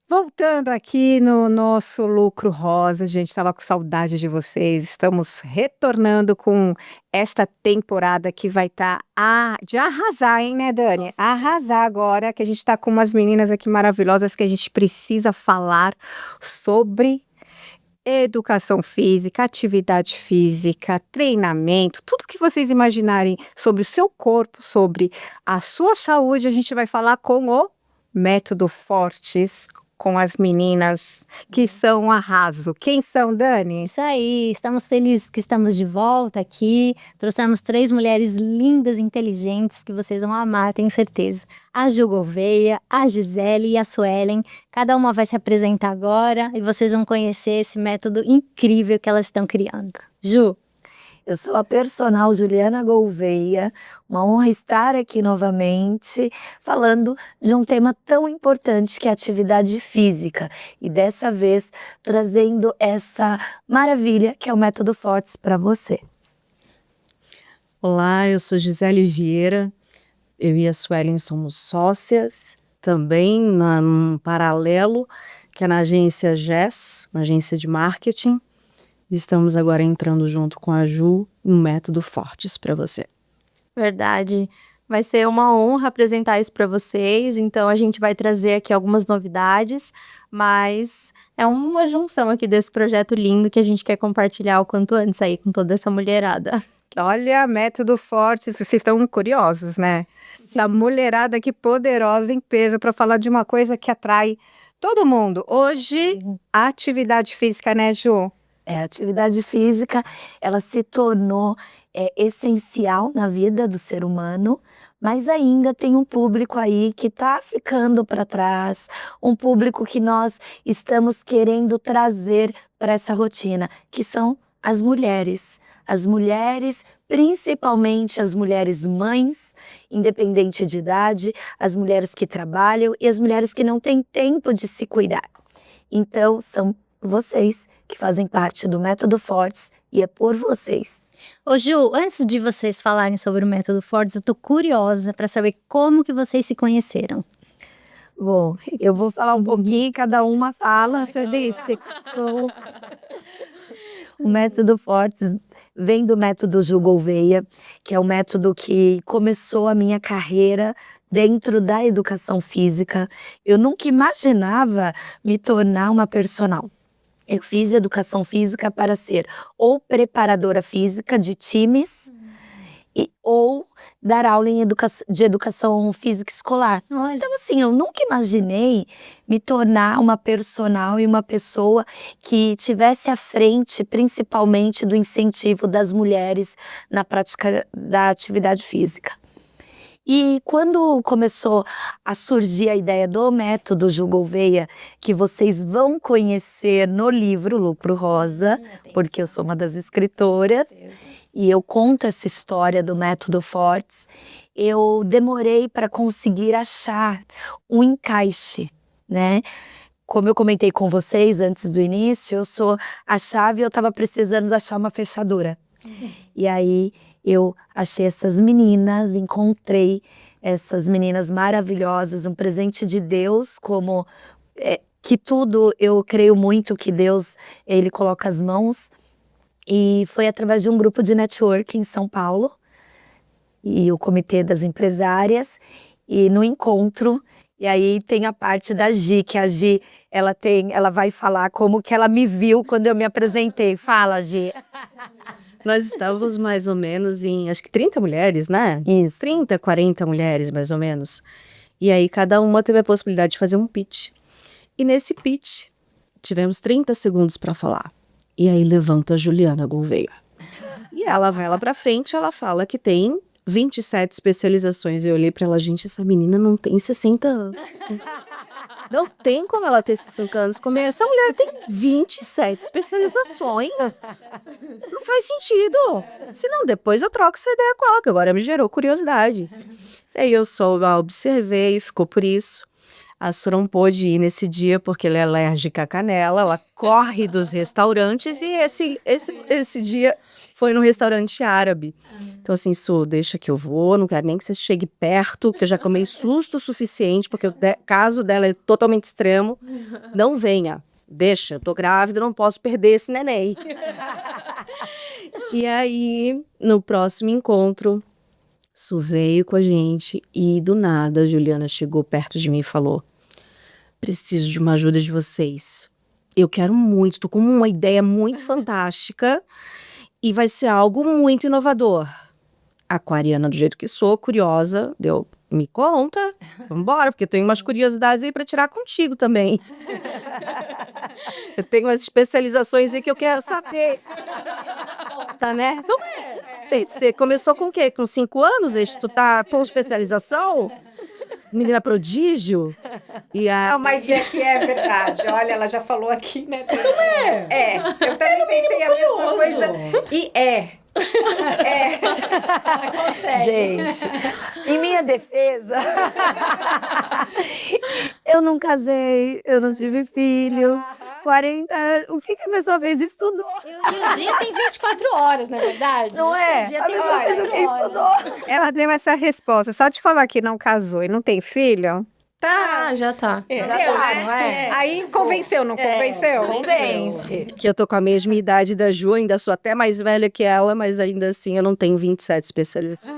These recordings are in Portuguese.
Voltando aqui no nosso lucro rosa, a gente estava com saudade de vocês. Estamos retornando com esta temporada que vai estar de arrasar, hein, né, Dani? Arrasar agora, que a gente está com umas meninas aqui maravilhosas que a gente precisa falar sobre educação física, atividade física, treinamento, tudo que vocês imaginarem sobre o seu corpo, sobre a sua saúde, a gente vai falar com o Método Fortes, com as meninas que são um arraso. Quem são, Dani? Isso aí, estamos felizes que estamos de volta aqui. Trouxemos 3 mulheres lindas e inteligentes que vocês vão amar, tenho certeza. A Ju Gouveia, a Gisele e a Suelen. Cada uma vai se apresentar agora e vocês vão conhecer esse método incrível que elas estão criando. Ju. Eu sou a personal Juliana Gouveia, uma honra estar aqui novamente falando de um tema tão importante que é a atividade física e dessa vez trazendo essa maravilha que é o Método Fortes para você. Olá, eu sou Gisele Vieira, eu e a Suelen somos sócias também num paralelo, que é na agência GES, uma agência de marketing. Estamos agora entrando junto com a Ju em Método Fortes para você. Verdade. Vai ser uma honra apresentar isso para vocês, então a gente vai trazer aqui algumas novidades, mas é uma junção aqui desse projeto lindo que a gente quer compartilhar o quanto antes aí com toda essa mulherada. Olha, Método Fortes, vocês estão curiosos, né? Essa mulherada aqui poderosa em peso para falar de uma coisa que atrai todo mundo. Hoje, a atividade física, né, Ju? A atividade física, ela se tornou essencial na vida do ser humano, mas ainda tem um público aí que está ficando para trás, um público que nós estamos querendo trazer para essa rotina, que são as mulheres. As mulheres, principalmente as mulheres mães, independente de idade, as mulheres que trabalham e as mulheres que não têm tempo de se cuidar. Então, são vocês que fazem parte do Método Fortes e é por vocês. Ô Ju, antes de vocês falarem sobre o Método Fortes, eu tô curiosa para saber como que vocês se conheceram. Bom, eu vou falar um pouquinho, cada uma fala. O Método Fortes vem do método Ju Gouveia, que é o método que começou a minha carreira dentro da educação física. Eu nunca imaginava me tornar uma personal. Eu fiz educação física para ser ou preparadora física de times ou dar aula de educação física escolar. Então, assim, eu nunca imaginei me tornar uma personal e uma pessoa que tivesse à frente, principalmente, do incentivo das mulheres na prática da atividade física. E quando começou a surgir a ideia do método Ju Gouveia, que vocês vão conhecer no livro Lucro Rosa, porque eu sou uma das escritoras, e eu conto essa história do Método Fortes, eu demorei para conseguir achar um encaixe, né? Como eu comentei com vocês antes do início, eu sou a chave e eu estava precisando achar uma fechadura. E aí eu achei essas meninas, encontrei essas meninas maravilhosas, um presente de Deus, como que tudo eu creio muito que Deus, ele coloca as mãos. E foi através de um grupo de network em São Paulo, e o Comitê das Empresárias, e no encontro, e aí tem a parte da Gi, que a Gi, ela vai falar como que ela me viu quando eu me apresentei. Fala, Gi. Nós estávamos mais ou menos em, acho que 30 mulheres, né? Isso. 30, 40 mulheres, mais ou menos. E aí cada uma teve a possibilidade de fazer um pitch. E nesse pitch, tivemos 30 segundos para falar. E aí levanta a Juliana Gouveia. E ela vai lá pra frente, ela fala que tem 27 especializações. Eu olhei pra ela, gente, essa menina não tem 60 anos. Não tem como ela ter 65 anos. Como essa mulher tem 27 especializações. Não faz sentido. Senão depois eu troco essa ideia com ela, que agora me gerou curiosidade. Aí eu só observei, ficou por isso. A Su não pôde ir nesse dia porque ela é alérgica à canela, ela corre dos restaurantes e esse dia foi num restaurante árabe. Então assim, Su, deixa que eu vou, não quero nem que você chegue perto, que eu já tomei susto o suficiente, porque o caso dela é totalmente extremo. Não venha, deixa, eu tô grávida, não posso perder esse neném. E aí, no próximo encontro, Su veio com a gente e do nada a Juliana chegou perto de mim e falou: preciso de uma ajuda de vocês. Eu quero muito, tô com uma ideia muito fantástica e vai ser algo muito inovador. Aquariana do jeito que sou, curiosa, deu, me conta, vambora, porque eu tenho umas curiosidades aí pra tirar contigo também. Eu tenho umas especializações aí que eu quero saber. Tá, né? Então, você começou com o quê? Com 5 anos? Tu tá com especialização? Menina prodígio? E Não, mas é que é verdade. Olha, ela já falou aqui, né? Não é? É, eu também pensei a mesma coisa. E Gente, em minha defesa, eu não casei, eu não tive filhos. 40, o que a pessoa fez? Estudou. E o dia tem 24 horas, na verdade. Não é? O dia A tem pessoa fez o que 24 horas. estudou. ela deu essa resposta. Só de falar que não casou e não tem filho, tá. Já tá. Entendeu, Já tá, né? não é? Aí convenceu, não convenceu? Convence. que eu tô com a mesma idade da Ju, ainda sou até mais velha que ela, mas ainda assim eu não tenho 27 especializações.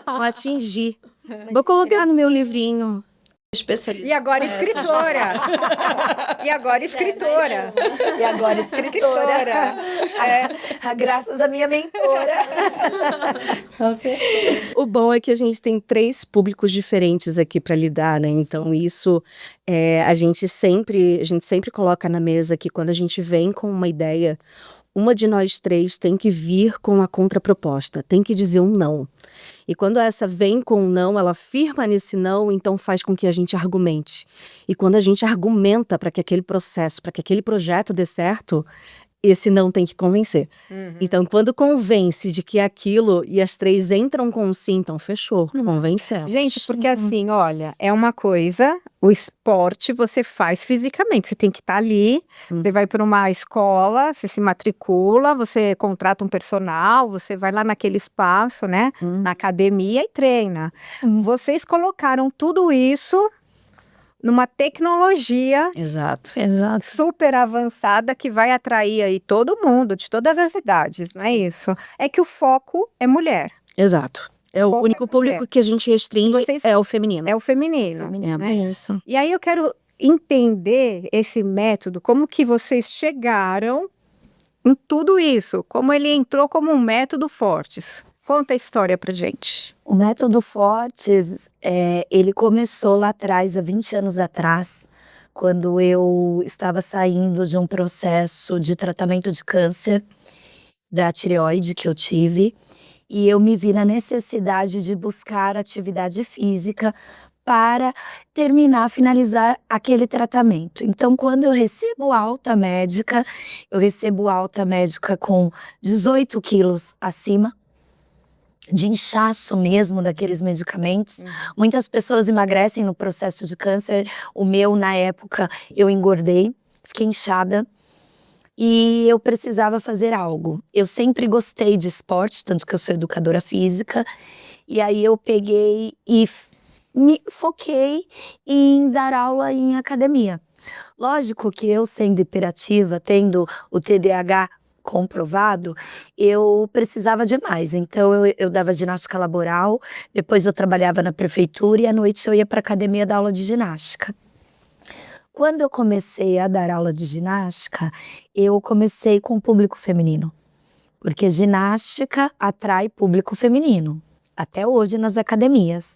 Não atingi. Vou colocar no meu livrinho. Especialista. E agora escritora. E agora escritora. E agora escritora. Graças à minha mentora. O bom é que a gente tem 3 públicos diferentes aqui para lidar, né? Então isso a gente sempre coloca na mesa que quando a gente vem com uma ideia, uma de nós 3 tem que vir com a contraproposta, tem que dizer um não. E quando essa vem com um não, ela firma nesse não, então faz com que a gente argumente. E quando a gente argumenta para que aquele processo, para que aquele projeto dê certo, esse não tem que convencer. Então, quando convence de que é aquilo e as 3 entram com um sim, então fechou, convencemos. Gente, porque assim, olha, é uma coisa, o esporte você faz fisicamente, você tem que estar ali, você vai para uma escola, você se matricula, você contrata um personal, você vai lá naquele espaço, né, na academia e treina. Vocês colocaram tudo isso numa tecnologia Exato. super avançada que vai atrair aí todo mundo, de todas as idades, não é isso? É que o foco é mulher. Exato. É o Qual único é a público mulher? que a gente restringe Vocês- é o feminino. É o feminino. É isso. E aí eu quero entender esse método, como que vocês chegaram em tudo isso, como ele entrou como um método Fortes. Conta a história pra gente. O método Fortes, ele começou lá atrás, há 20 anos atrás, quando eu estava saindo de um processo de tratamento de câncer da tireoide que eu tive, e eu me vi na necessidade de buscar atividade física para finalizar aquele tratamento. Então, quando eu recebo alta médica com 18 quilos acima, de inchaço mesmo daqueles medicamentos. Muitas pessoas emagrecem no processo de câncer. O meu, na época, eu engordei, fiquei inchada e eu precisava fazer algo. Eu sempre gostei de esporte, tanto que eu sou educadora física. E aí eu peguei e me foquei em dar aula em academia. Lógico que eu, sendo hiperativa, tendo o TDAH comprovado, eu precisava de mais. Então eu dava ginástica laboral, depois eu trabalhava na prefeitura e à noite eu ia para a academia dar aula de ginástica. Quando eu comecei a dar aula de ginástica, eu comecei com o público feminino, porque ginástica atrai público feminino, até hoje nas academias.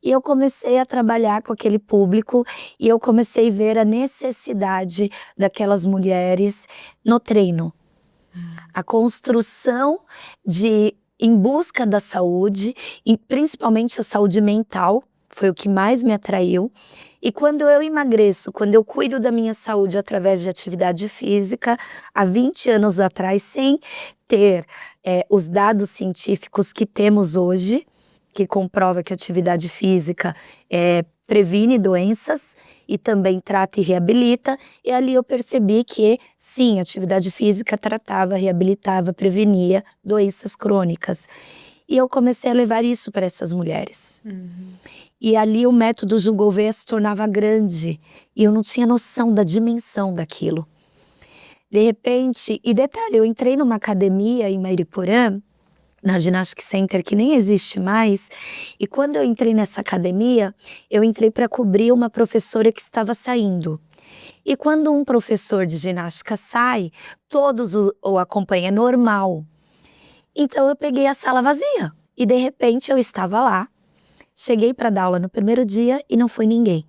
E eu comecei a trabalhar com aquele público e eu comecei a ver a necessidade daquelas mulheres no treino. A construção em busca da saúde, e principalmente a saúde mental, foi o que mais me atraiu. E quando eu emagreço, quando eu cuido da minha saúde através de atividade física, há 20 anos atrás, sem ter os dados científicos que temos hoje, que comprova que a atividade física previne doenças e também trata e reabilita. E ali eu percebi que, sim, a atividade física tratava, reabilitava, prevenia doenças crônicas. E eu comecei a levar isso para essas mulheres. E ali o método Gil Gouveia se tornava grande. E eu não tinha noção da dimensão daquilo. De repente, e detalhe, eu entrei numa academia em Mariporã, na Ginastic Center, que nem existe mais, e quando eu entrei nessa academia, eu entrei para cobrir uma professora que estava saindo. E quando um professor de ginástica sai, todos o acompanham, é normal. Então eu peguei a sala vazia, e de repente eu estava lá, cheguei para dar aula no primeiro dia e não foi ninguém.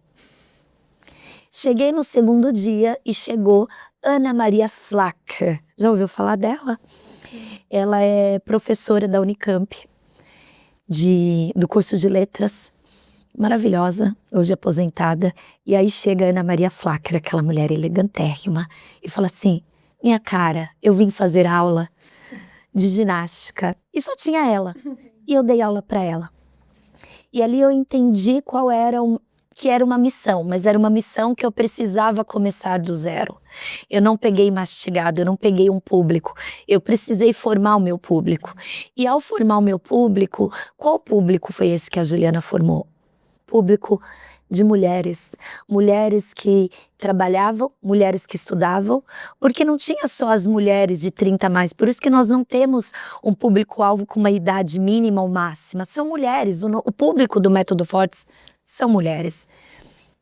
Cheguei no segundo dia e chegou Ana Maria Flacker. Já ouviu falar dela? Ela é professora da Unicamp, do curso de letras, maravilhosa, hoje aposentada. E aí chega a Ana Maria Flacker, aquela mulher elegantérrima, e fala assim: minha cara, eu vim fazer aula de ginástica. E só tinha ela. E eu dei aula para ela. E ali eu entendi que era uma missão, mas era uma missão que eu precisava começar do zero. Eu não peguei mastigado, eu não peguei um público, eu precisei formar o meu público. E ao formar o meu público, qual público foi esse que a Juliana formou? Público de mulheres, mulheres que trabalhavam, mulheres que estudavam, porque não tinha só as mulheres de 30 a mais, por isso que nós não temos um público-alvo com uma idade mínima ou máxima, são mulheres, o público do Método Fortes são mulheres.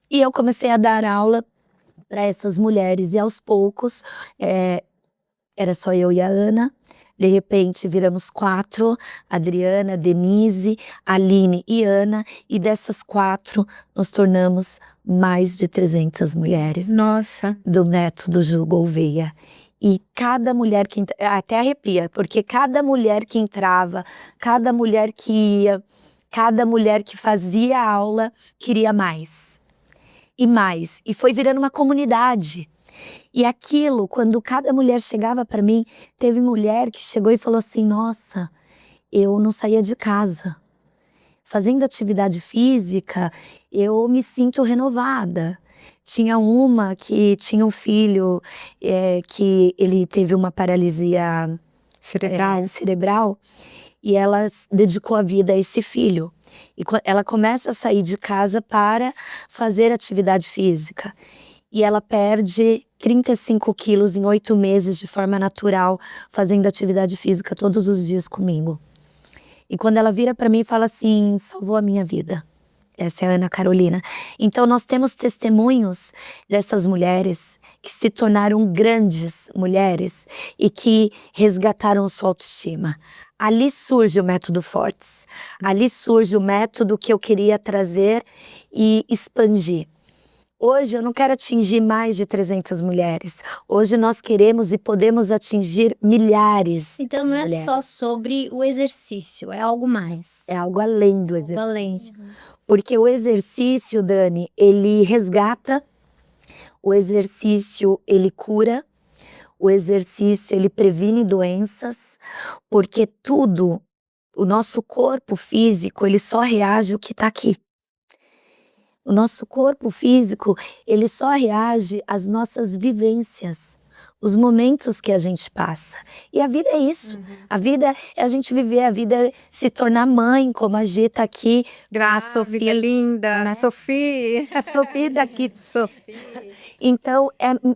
E eu comecei a dar aula para essas mulheres, e aos poucos, era só eu e a Ana. De repente viramos 4, Adriana, Denise, Aline e Ana, e dessas 4 nos tornamos mais de 300 mulheres. Nossa. Do método Gil Gouveia. E cada mulher que até arrepia, porque cada mulher que entrava, cada mulher que ia, cada mulher que fazia aula queria mais. E mais. E foi virando uma comunidade. E aquilo, quando cada mulher chegava para mim, teve mulher que chegou e falou assim: nossa, eu não saía de casa. Fazendo atividade física, eu me sinto renovada. Tinha uma que tinha um filho que ele teve uma paralisia cerebral, e ela dedicou a vida a esse filho. E ela começa a sair de casa para fazer atividade física. E ela perde 35 quilos em 8 meses de forma natural, fazendo atividade física todos os dias comigo. E quando ela vira para mim e fala assim: salvou a minha vida. Essa é a Ana Carolina. Então nós temos testemunhos dessas mulheres que se tornaram grandes mulheres e que resgataram sua autoestima. Ali surge o Método Fortes. Ali surge o método que eu queria trazer e expandir. Hoje eu não quero atingir mais de 300 mulheres. Hoje nós queremos e podemos atingir milhares Então de não é mulheres. só sobre o exercício, é algo mais. É algo além do exercício. Além. Porque o exercício, Dani, ele resgata, o exercício ele cura, o exercício ele previne doenças, porque tudo, o nosso corpo físico, ele só reage ao que está aqui. O nosso corpo físico, ele só reage às nossas vivências, os momentos que a gente passa. E a vida é isso. A vida é a gente viver, a vida é se tornar mãe, como a Gi tá aqui. A Sofia linda, né? Sofia. A Sofia daqui. Então,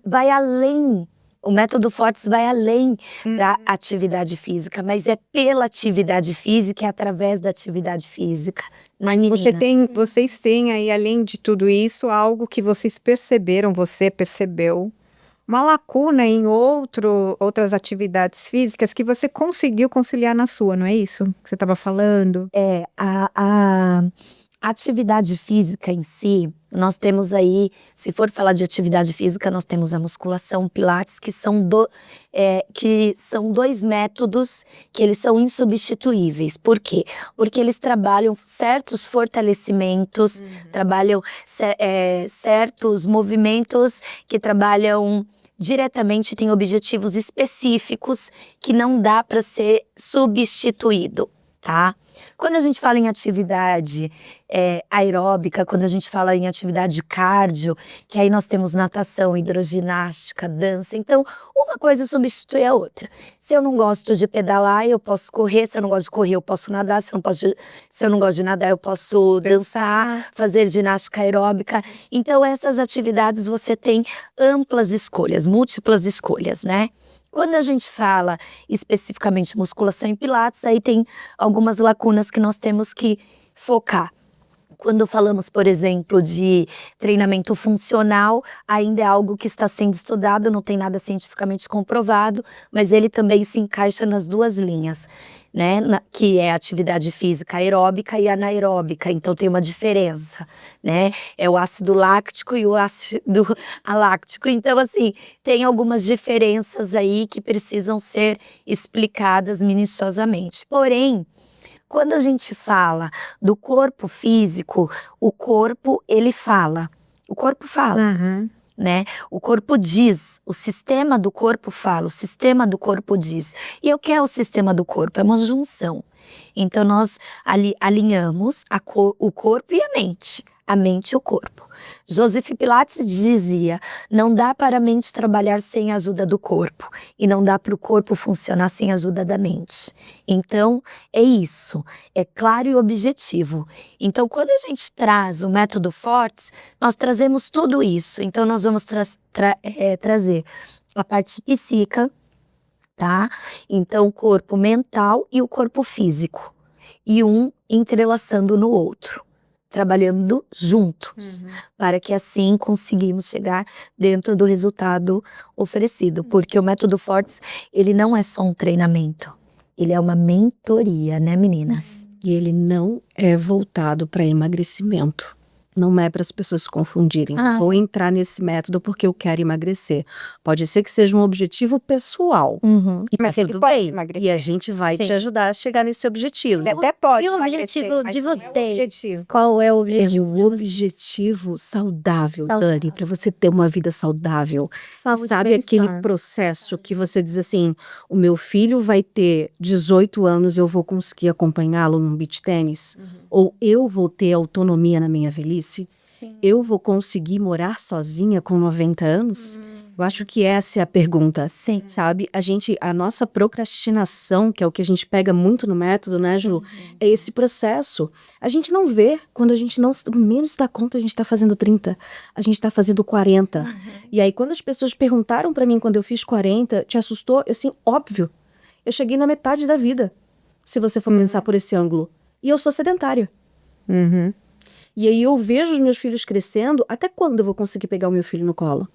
vai além. O Método Fortes vai além da atividade física, mas é pela atividade física, é através da atividade física. Vocês têm aí, além de tudo isso, algo que vocês perceberam, você percebeu, uma lacuna em outras atividades físicas que você conseguiu conciliar na sua, não é isso que você estava falando? A atividade física em si, nós temos aí, se for falar de atividade física, nós temos a musculação, o pilates, que são 2 métodos que eles são insubstituíveis. Por quê? Porque eles trabalham certos fortalecimentos, trabalham certos movimentos que trabalham diretamente, têm objetivos específicos que não dá para ser substituído. tá? Quando a gente fala em atividade aeróbica, quando a gente fala em atividade cardio, que aí nós temos natação, hidroginástica, dança, então uma coisa substitui a outra. Se eu não gosto de pedalar, eu posso correr, se eu não gosto de correr, eu posso nadar, se eu não gosto de nadar, eu posso dançar, fazer ginástica aeróbica. Então essas atividades você tem amplas escolhas, múltiplas escolhas, né? Quando a gente fala especificamente musculação e pilates, aí tem algumas lacunas que nós temos que focar. Quando falamos, por exemplo, de treinamento funcional, ainda é algo que está sendo estudado, não tem nada cientificamente comprovado, mas ele também se encaixa nas duas linhas, né? Que é a atividade física aeróbica e anaeróbica, então tem uma diferença, né? É o ácido láctico e o ácido aláctico, então assim, tem algumas diferenças aí que precisam ser explicadas minuciosamente. Porém, quando a gente fala do corpo físico, o corpo, ele fala. O corpo fala, né? O corpo diz, o sistema do corpo fala, o sistema do corpo diz. E o que é o sistema do corpo? É uma junção. Então, nós alinhamos o corpo e a mente e o corpo. Joseph Pilates dizia, não dá para a mente trabalhar sem a ajuda do corpo, e não dá para o corpo funcionar sem a ajuda da mente. Então, é isso, é claro e objetivo. Então, quando a gente traz o método Fortes, nós trazemos tudo isso. Então, nós vamos trazer a parte psíquica, tá? Então, o corpo mental e o corpo físico, e um entrelaçando no outro, trabalhando juntos, para que assim conseguimos chegar dentro do resultado oferecido, porque o método Fortes, ele não é só um treinamento, ele é uma mentoria, né, meninas? E ele não é voltado para emagrecimento. Não é para as pessoas se confundirem. Vou entrar nesse método porque eu quero emagrecer. Pode ser que seja um objetivo pessoal. E Mas tá ele tudo pode bem. emagrecer. E a gente vai te ajudar a chegar nesse objetivo. Ele até pode E o emagrecer, objetivo mas de não é o vocês? objetivo. Qual é o É objetivo? um objetivo saudável, Saudável. Dani, para você ter uma vida saudável. Saúde e Sabe aquele bem-estar. processo que você diz assim, o meu filho vai ter 18 anos, eu vou conseguir acompanhá-lo num beach tênis? Ou eu vou ter autonomia na minha velhice? Sim. Eu vou conseguir morar sozinha com 90 anos? Eu acho que essa é a pergunta. Sim. Sabe? A nossa procrastinação, que é o que a gente pega muito no método, né, Ju? É esse processo. A gente não vê, quando a gente não menos dá conta, a gente tá fazendo 30, a gente tá fazendo 40. E aí, quando as pessoas perguntaram pra mim quando eu fiz 40, te assustou? Eu assim, óbvio. Eu cheguei na metade da vida, se você for pensar por esse ângulo. E eu sou sedentária. E aí eu vejo os meus filhos crescendo, até quando eu vou conseguir pegar o meu filho no colo?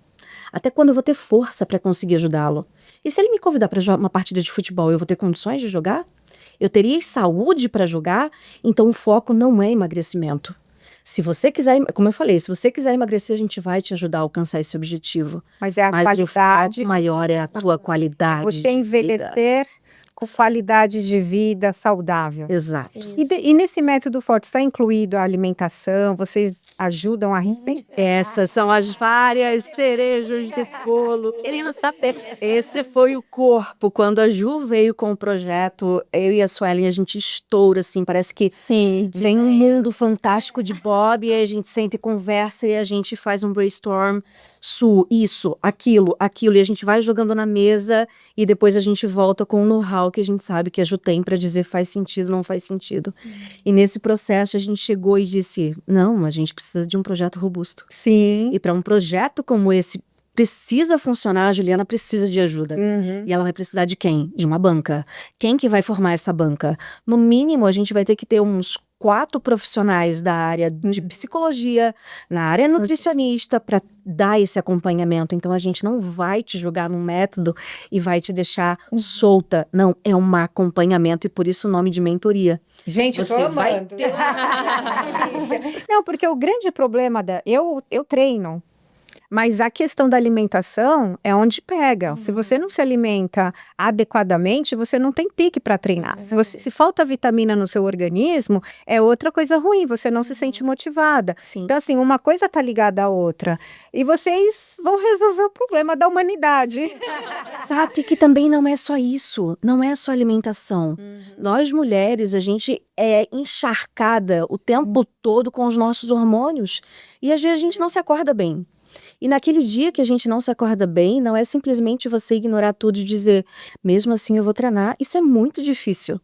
Até quando eu vou ter força para conseguir ajudá-lo? E se ele me convidar para jogar uma partida de futebol, eu vou ter condições de jogar? Eu teria saúde para jogar? Então o foco não é emagrecimento. Se você quiser, como eu falei, se você quiser emagrecer, a gente vai te ajudar a alcançar esse objetivo. Mas é a Mas o qualidade. foco maior é a tua qualidade. Você de vida. envelhecer com qualidade de vida saudável. Exato. E nesse método Forte está incluído a alimentação? Vocês ajudam a Essas são as várias cerejas do bolo. Queremos saber. Esse foi o corpo. Quando a Ju veio com o projeto, eu e a Suelen, a gente estoura, assim, parece que Sim. vem um mundo fantástico de Bob, e aí a gente senta e conversa, e a gente faz um brainstorm, isso, aquilo, e a gente vai jogando na mesa, e depois a gente volta com o know-how que a gente sabe que a Ju tem pra dizer faz sentido, não faz sentido. E nesse processo a gente chegou e disse, não, a gente precisa de um projeto robusto. Sim. E para um projeto como esse precisa funcionar, a Juliana precisa de ajuda. E ela vai precisar de quem? De uma banca. Quem que vai formar essa banca? No mínimo, a gente vai ter que ter uns 4 profissionais da área de psicologia, na área nutricionista, para dar esse acompanhamento. Então, a gente não vai te jogar num método e vai te deixar solta. Não, é um acompanhamento, e por isso o nome de mentoria. Gente, eu tô Você vai amando. Não, porque o grande problema eu treino. Mas a questão da alimentação é onde pega. Se você não se alimenta adequadamente, você não tem pique para treinar. Se falta vitamina no seu organismo, é outra coisa ruim, você não se sente motivada. Sim. Então, assim, uma coisa tá ligada à outra. E vocês vão resolver o problema da humanidade. Exato, e que também não é só isso, não é só alimentação. Nós mulheres, a gente é encharcada o tempo todo com os nossos hormônios e às vezes a gente não se acorda bem. E naquele dia que a gente não se acorda bem, não é simplesmente você ignorar tudo e dizer, mesmo assim eu vou treinar. Isso é muito difícil.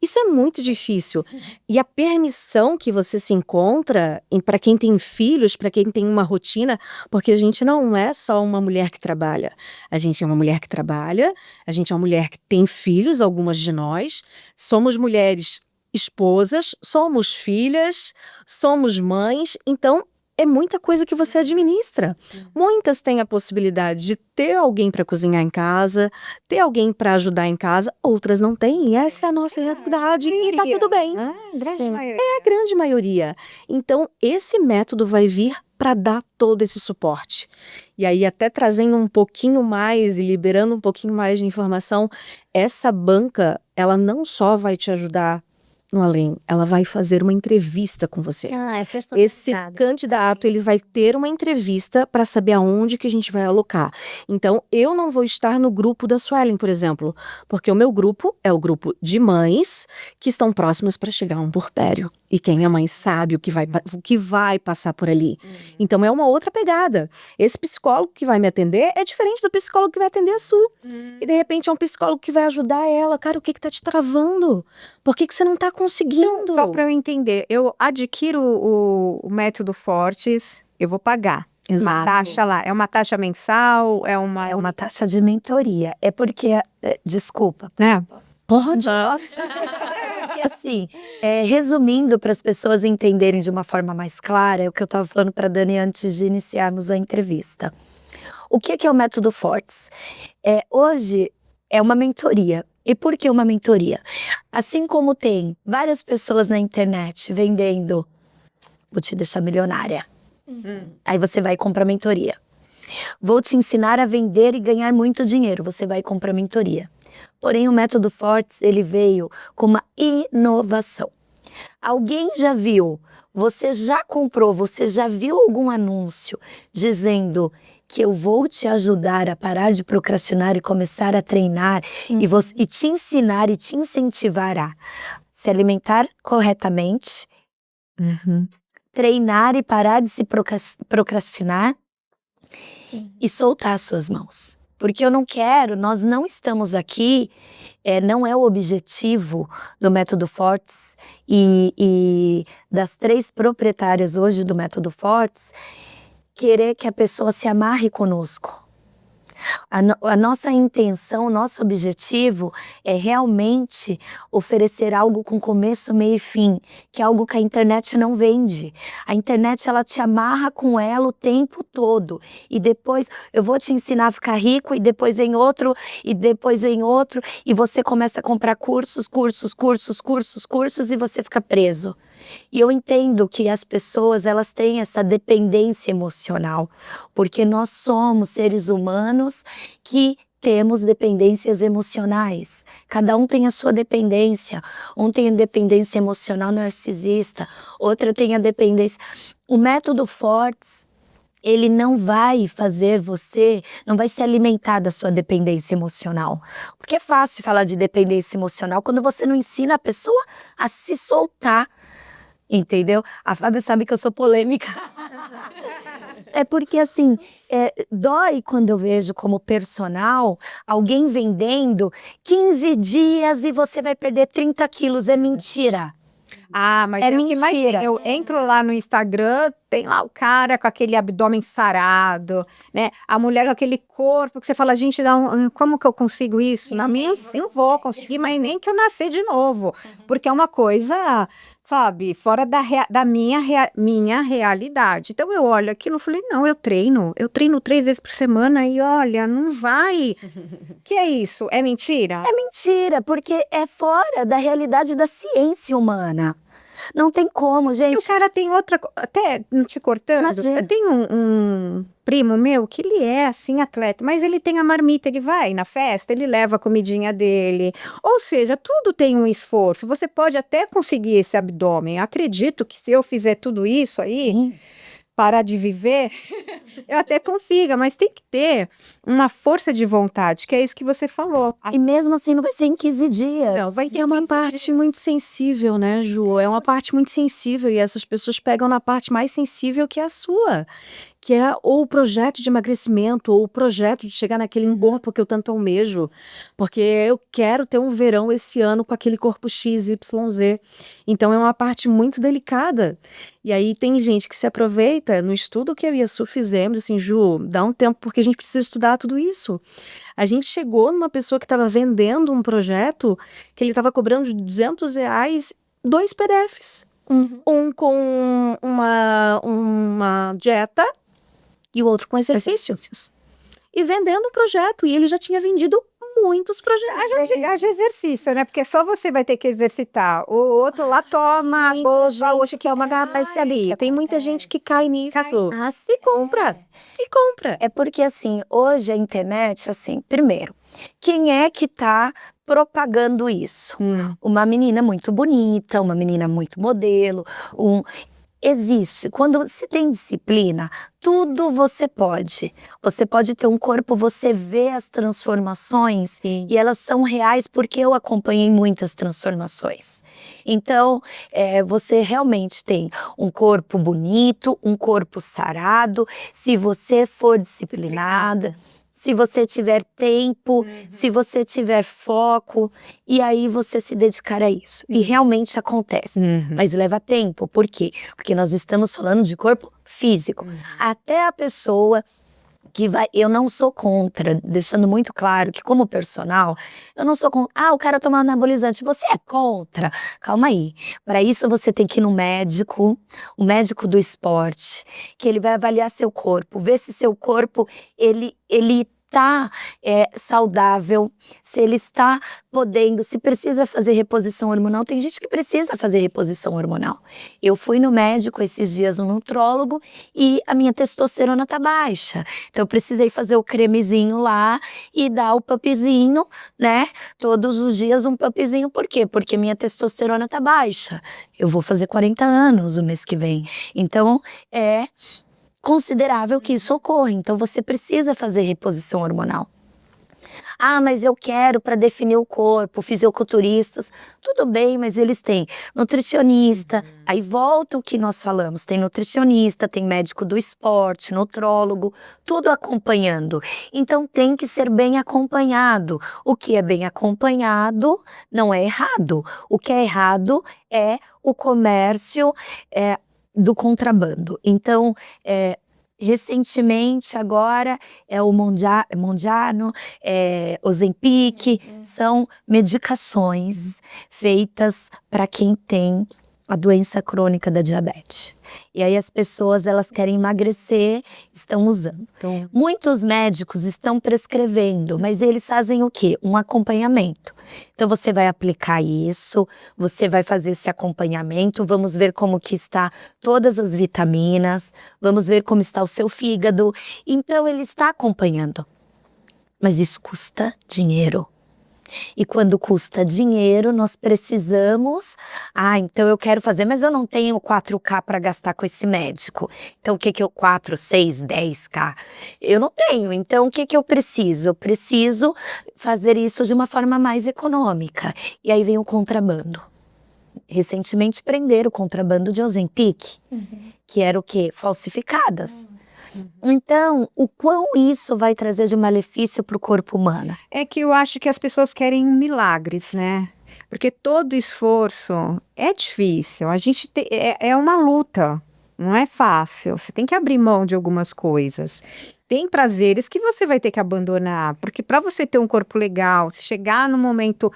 Isso é muito difícil. E a permissão que você se encontra, para quem tem filhos, para quem tem uma rotina, porque a gente não é só uma mulher que trabalha. A gente é uma mulher que trabalha, a gente é uma mulher que tem filhos, algumas de nós, somos mulheres esposas, somos filhas, somos mães, então é muita coisa que você administra. Muitas têm a possibilidade de ter alguém para cozinhar em casa, ter alguém para ajudar em casa, outras não têm. E essa é a nossa realidade e tá tudo bem. É a grande maioria. Então, esse método vai vir para dar todo esse suporte. E aí, até trazendo um pouquinho mais e liberando um pouquinho mais de informação, essa banca, ela não só vai te ajudar no além, ela vai fazer uma entrevista com você. É Esse personalizado. candidato, ele vai ter uma entrevista para saber aonde que a gente vai alocar. Então, eu não vou estar no grupo da Suelen, por exemplo, porque o meu grupo é o grupo de mães que estão próximas para chegar a um puerpério. E quem é mãe sabe o que vai passar por ali. Então, é uma outra pegada. Esse psicólogo que vai me atender é diferente do psicólogo que vai atender a Su. E, de repente, é um psicólogo que vai ajudar ela. Cara, o que tá te travando? Por que você não tá conseguindo? Só para eu entender, eu adquiro o método Fortes, eu vou pagar. Uma taxa lá, é uma taxa mensal, É uma taxa de mentoria. É porque, desculpa, né? Pode. porque assim, resumindo para as pessoas entenderem de uma forma mais clara, é o que eu estava falando para Dani antes de iniciarmos a entrevista. O que é o método Fortes? Hoje é uma mentoria. E por que uma mentoria? Assim como tem várias pessoas na internet vendendo, vou te deixar milionária. Aí você vai comprar mentoria. Vou te ensinar a vender e ganhar muito dinheiro. Você vai comprar mentoria. Porém, o método Fortes, ele veio com uma inovação. Alguém já viu, você já comprou, você já viu algum anúncio dizendo que eu vou te ajudar a parar de procrastinar e começar a treinar e te ensinar e te incentivar a se alimentar corretamente, treinar e parar de se procrastinar e soltar as suas mãos. Porque eu não quero, nós não estamos aqui, não é o objetivo do Método Fortes e das 3 proprietárias hoje do Método Fortes, querer que a pessoa se amarre conosco. A nossa intenção, o nosso objetivo é realmente oferecer algo com começo, meio e fim, que é algo que a internet não vende. A internet, ela te amarra com ela o tempo todo. E depois eu vou te ensinar a ficar rico, e depois vem outro, e depois vem outro, e você começa a comprar cursos, e você fica preso. E eu entendo que as pessoas, elas têm essa dependência emocional, porque nós somos seres humanos que temos dependências emocionais. Cada um tem a sua dependência. Um tem a dependência emocional narcisista, outra tem a dependência... O método Fortes, ele não vai fazer você, não vai se alimentar da sua dependência emocional. Porque é fácil falar de dependência emocional quando você não ensina a pessoa a se soltar. Entendeu? A Fábio sabe que eu sou polêmica. É porque assim, dói quando eu vejo como personal alguém vendendo 15 dias e você vai perder 30 quilos. É mentira. Mas É o que mais tem. mentira. Eu entro lá no Instagram, tem lá o cara com aquele abdômen sarado, né? A mulher com aquele corpo que você fala, gente, como que eu consigo isso? Na minha, eu vou conseguir, mas nem que eu nascer de novo. Porque é uma coisa, sabe, fora da minha realidade. Então eu olho aquilo e falei, não, eu treino 3 vezes por semana e olha, não vai. Que é isso? É mentira? É mentira, porque é fora da realidade da ciência humana. Não tem como, E o gente. cara tem outra. Até não te cortando, Imagina. tem um primo meu que ele é assim, atleta, mas ele tem a marmita, ele vai na festa, ele leva a comidinha dele. Ou seja, tudo tem um esforço. Você pode até conseguir esse abdômen. Acredito que se eu fizer tudo isso aí, Sim. parar de viver, eu até consiga, mas tem que ter uma força de vontade, que é isso que você falou. E mesmo assim não vai ser em 15 dias. Não, vai É uma parte muito sensível, né, Ju? É uma parte muito sensível e essas pessoas pegam na parte mais sensível que é a sua, que é ou o projeto de emagrecimento ou o projeto de chegar naquele corpo que eu tanto almejo, porque eu quero ter um verão esse ano com aquele corpo XYZ. Então é uma parte muito delicada. E aí tem gente que se aproveita no estudo que eu e a Su fizemos, assim, Ju, dá um tempo porque a gente precisa estudar tudo isso. A gente chegou numa pessoa que estava vendendo um projeto que ele estava cobrando de R$200 2 PDFs. Um com uma dieta e o outro com exercícios. E vendendo um projeto. E ele já tinha vendido muitos projetos. Haja exercício, né? Porque só você vai ter que exercitar. O outro lá toma, Muita gente que é uma gabece ali. Tem muita gente que cai nisso. E compra. E compra. É porque, assim, hoje a internet, assim, primeiro, quem é que tá propagando isso? Uma menina muito bonita, uma menina muito modelo, existe. Quando se tem disciplina, tudo você pode. Você pode ter um corpo, você vê as transformações e elas são reais porque eu acompanhei muitas transformações. Então, você realmente tem um corpo bonito, um corpo sarado, se você for disciplinada. Se você tiver tempo, se você tiver foco, e aí você se dedicar a isso. E realmente acontece. Mas leva tempo. Por quê? Porque nós estamos falando de corpo físico. Até a pessoa que vai... Eu não sou contra, deixando muito claro que como personal, eu não sou contra. O cara toma anabolizante. Você é contra? Calma aí. Para isso você tem que ir no médico, o médico do esporte, que ele vai avaliar seu corpo, ver se seu corpo, ele tá saudável, se ele está podendo, se precisa fazer reposição hormonal. Tem gente que precisa fazer reposição hormonal. Eu fui no médico esses dias, no nutrólogo, e a minha testosterona tá baixa. Então eu precisei fazer o cremezinho lá e dar o pumpzinho, né? Todos os dias um pumpzinho. Por quê? Porque minha testosterona tá baixa. Eu vou fazer 40 anos o mês que vem. Então, considerável que isso ocorra, então você precisa fazer reposição hormonal. Mas eu quero para definir o corpo, fisiculturistas, tudo bem, mas eles têm nutricionista, aí volta o que nós falamos, tem nutricionista, tem médico do esporte, nutrólogo, tudo acompanhando. Então tem que ser bem acompanhado. O que é bem acompanhado não é errado. O que é errado é o comércio do contrabando. Então, recentemente agora o Mondiano, Ozempic, são medicações feitas para quem tem a doença crônica da diabetes. E aí as pessoas, elas querem emagrecer, estão usando. Então, muitos médicos estão prescrevendo, mas eles fazem o quê? Um acompanhamento. Então você vai aplicar isso, você vai fazer esse acompanhamento, vamos ver como que está todas as vitaminas, vamos ver como está o seu fígado. Então ele está acompanhando. Mas isso custa dinheiro. E quando custa dinheiro, nós precisamos... então eu quero fazer, mas eu não tenho 4K para gastar com esse médico. Então o que eu... 4, 6, 10K? Eu não tenho. Então o que eu preciso? Eu preciso fazer isso de uma forma mais econômica. E aí vem o contrabando. Recentemente prenderam o contrabando de Ozempic, que era o quê? Falsificadas. Então, o quão isso vai trazer de malefício para o corpo humano? É que eu acho que as pessoas querem milagres, né? Porque todo esforço é difícil. A gente é uma luta, não é fácil. Você tem que abrir mão de algumas coisas. tem prazeres que você vai ter que abandonar, porque para você ter um corpo legal, chegar no momento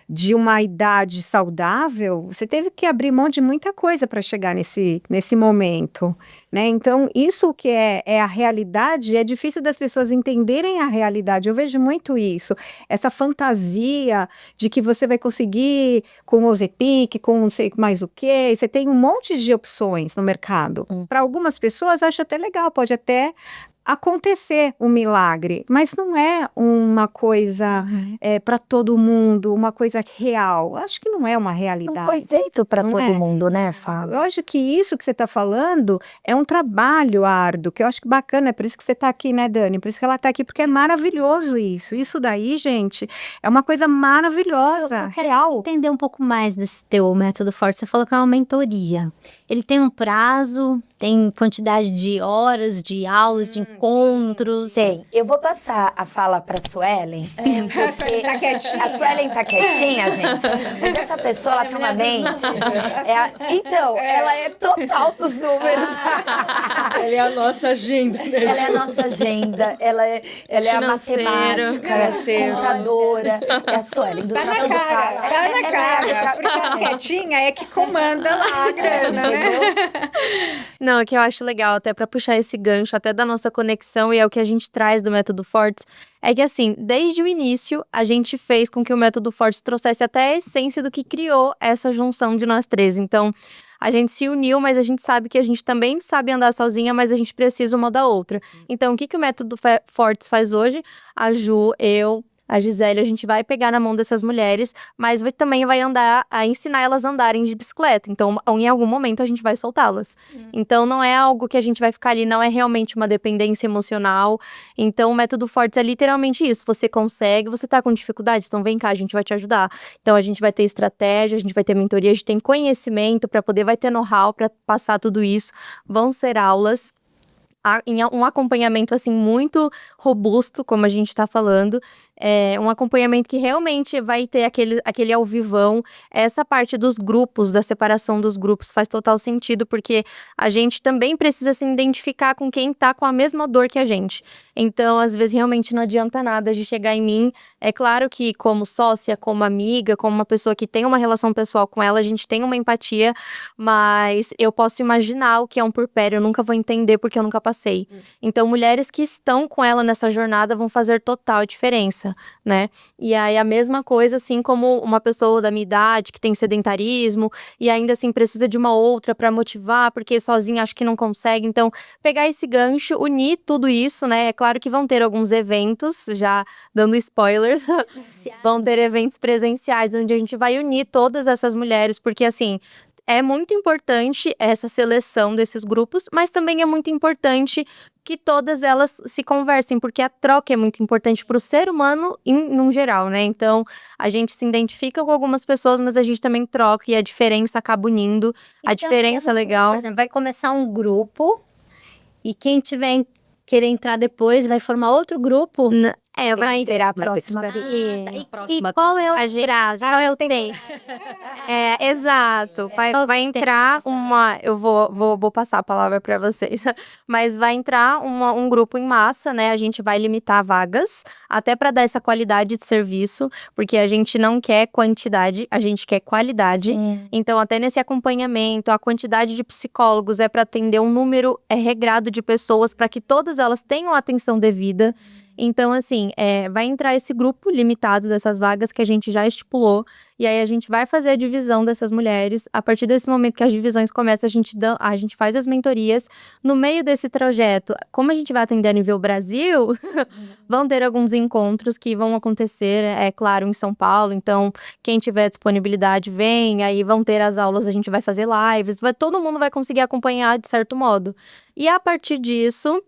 de uma idade saudável, você teve que abrir mão de muita coisa para chegar nesse momento, né? Então, isso que é a realidade, é difícil das pessoas entenderem a realidade. Eu vejo muito isso, essa fantasia de que você vai conseguir com o Ozempic, com não sei mais o quê, você tem um monte de opções no mercado. Para algumas pessoas, acho até legal, pode até acontecer um milagre, mas não é uma coisa para todo mundo, uma coisa real. Acho que não é uma Não realidade. foi feito para Não todo é. mundo, né, Fábio? Eu acho que isso que você está falando é um trabalho árduo, que eu acho que bacana, é por isso que você está aqui, né, Dani? Por isso que ela está aqui, porque é maravilhoso isso. Isso daí, gente, é uma coisa maravilhosa, Eu quero real. entender um pouco mais desse teu método forte. Você falou que é uma mentoria. Ele tem um prazo, tem quantidade de horas, de aulas, de encontros. Tem. Eu vou passar a fala para a Suelen, porque Tá quietinha. a Suelen tá quietinha, gente, mas essa pessoa, ela tem uma mente... Então, ela é total dos números. Ela é a nossa agenda, né? Ela é a nossa agenda, ela é a Financeiro. matemática, contadora. É a Suelen, do Tá na tráfego cara, pago. tá na cara. Porque a quietinha é que comanda lá a grana, né? Não, o que eu acho legal, até para puxar esse gancho, até da nossa conexão, e é o que a gente traz do Método Fortes, é que assim, desde o início, a gente fez com que o Método Fortes trouxesse até a essência do que criou essa junção de nós três. Então, a gente se uniu, mas a gente sabe que a gente também sabe andar sozinha, mas a gente precisa uma da outra. Então, o que o Método Fortes faz hoje? A Ju, eu, a Gisele, a gente vai pegar na mão dessas mulheres, mas também vai ensinar elas a andarem de bicicleta. Então, em algum momento, a gente vai soltá-las. Então, não é algo que a gente vai ficar ali, não é realmente uma dependência emocional. Então, o Método Fortes é literalmente isso. Você consegue, você tá com dificuldade, então vem cá, a gente vai te ajudar. Então, a gente vai ter estratégia, a gente vai ter mentoria, a gente tem conhecimento para poder, vai ter know-how para passar tudo isso. Vão ser aulas. Em um acompanhamento, assim, muito robusto, como a gente está falando, um acompanhamento que realmente vai ter aquele ao vivão. Essa parte dos grupos, da separação dos grupos, faz total sentido, porque a gente também precisa se identificar com quem tá com a mesma dor que a gente. Então, às vezes, realmente não adianta nada de chegar em mim. É claro que, como sócia, como amiga, como uma pessoa que tem uma relação pessoal com ela, a gente tem uma empatia, mas eu posso imaginar o que é um puerpério, eu nunca vou entender porque eu nunca passei. Então, mulheres que estão com ela nessa jornada vão fazer total diferença, né? E aí, a mesma coisa, assim, como uma pessoa da minha idade que tem sedentarismo e ainda assim precisa de uma outra para motivar, porque sozinha acho que não consegue. Então, pegar esse gancho, unir tudo isso, né? É claro que vão ter alguns eventos, já dando spoilers, vão ter eventos presenciais onde a gente vai unir todas essas mulheres, porque assim, é muito importante essa seleção desses grupos, mas também é muito importante que todas elas se conversem, porque a troca é muito importante para o ser humano num geral, né? Então, a gente se identifica com algumas pessoas, mas a gente também troca e a diferença acaba unindo. A Então, diferença é legal. Por exemplo, vai começar um grupo e quem tiver querer entrar depois vai formar outro grupo. Vai esperar a vai próxima. esperar. E qual é o prazo? Qual é o tempo? Exato. Vai entrar uma. Eu vou passar a palavra para vocês. Mas vai entrar um grupo em massa, né? A gente vai limitar vagas, até para dar essa qualidade de serviço, porque a gente não quer quantidade, a gente quer qualidade. Sim. Então, até nesse acompanhamento, a quantidade de psicólogos é para atender um número regrado de pessoas, para que todas elas tenham a atenção devida. Então, assim, vai entrar esse grupo limitado dessas vagas que a gente já estipulou, e aí a gente vai fazer a divisão dessas mulheres. A partir desse momento que as divisões começam, a gente faz as mentorias. No meio desse trajeto, como a gente vai atender a nível Brasil, vão ter alguns encontros que vão acontecer, é claro, em São Paulo. Então, quem tiver disponibilidade, vem. Aí vão ter as aulas, a gente vai fazer lives. Todo mundo vai conseguir acompanhar de certo modo. E a partir disso,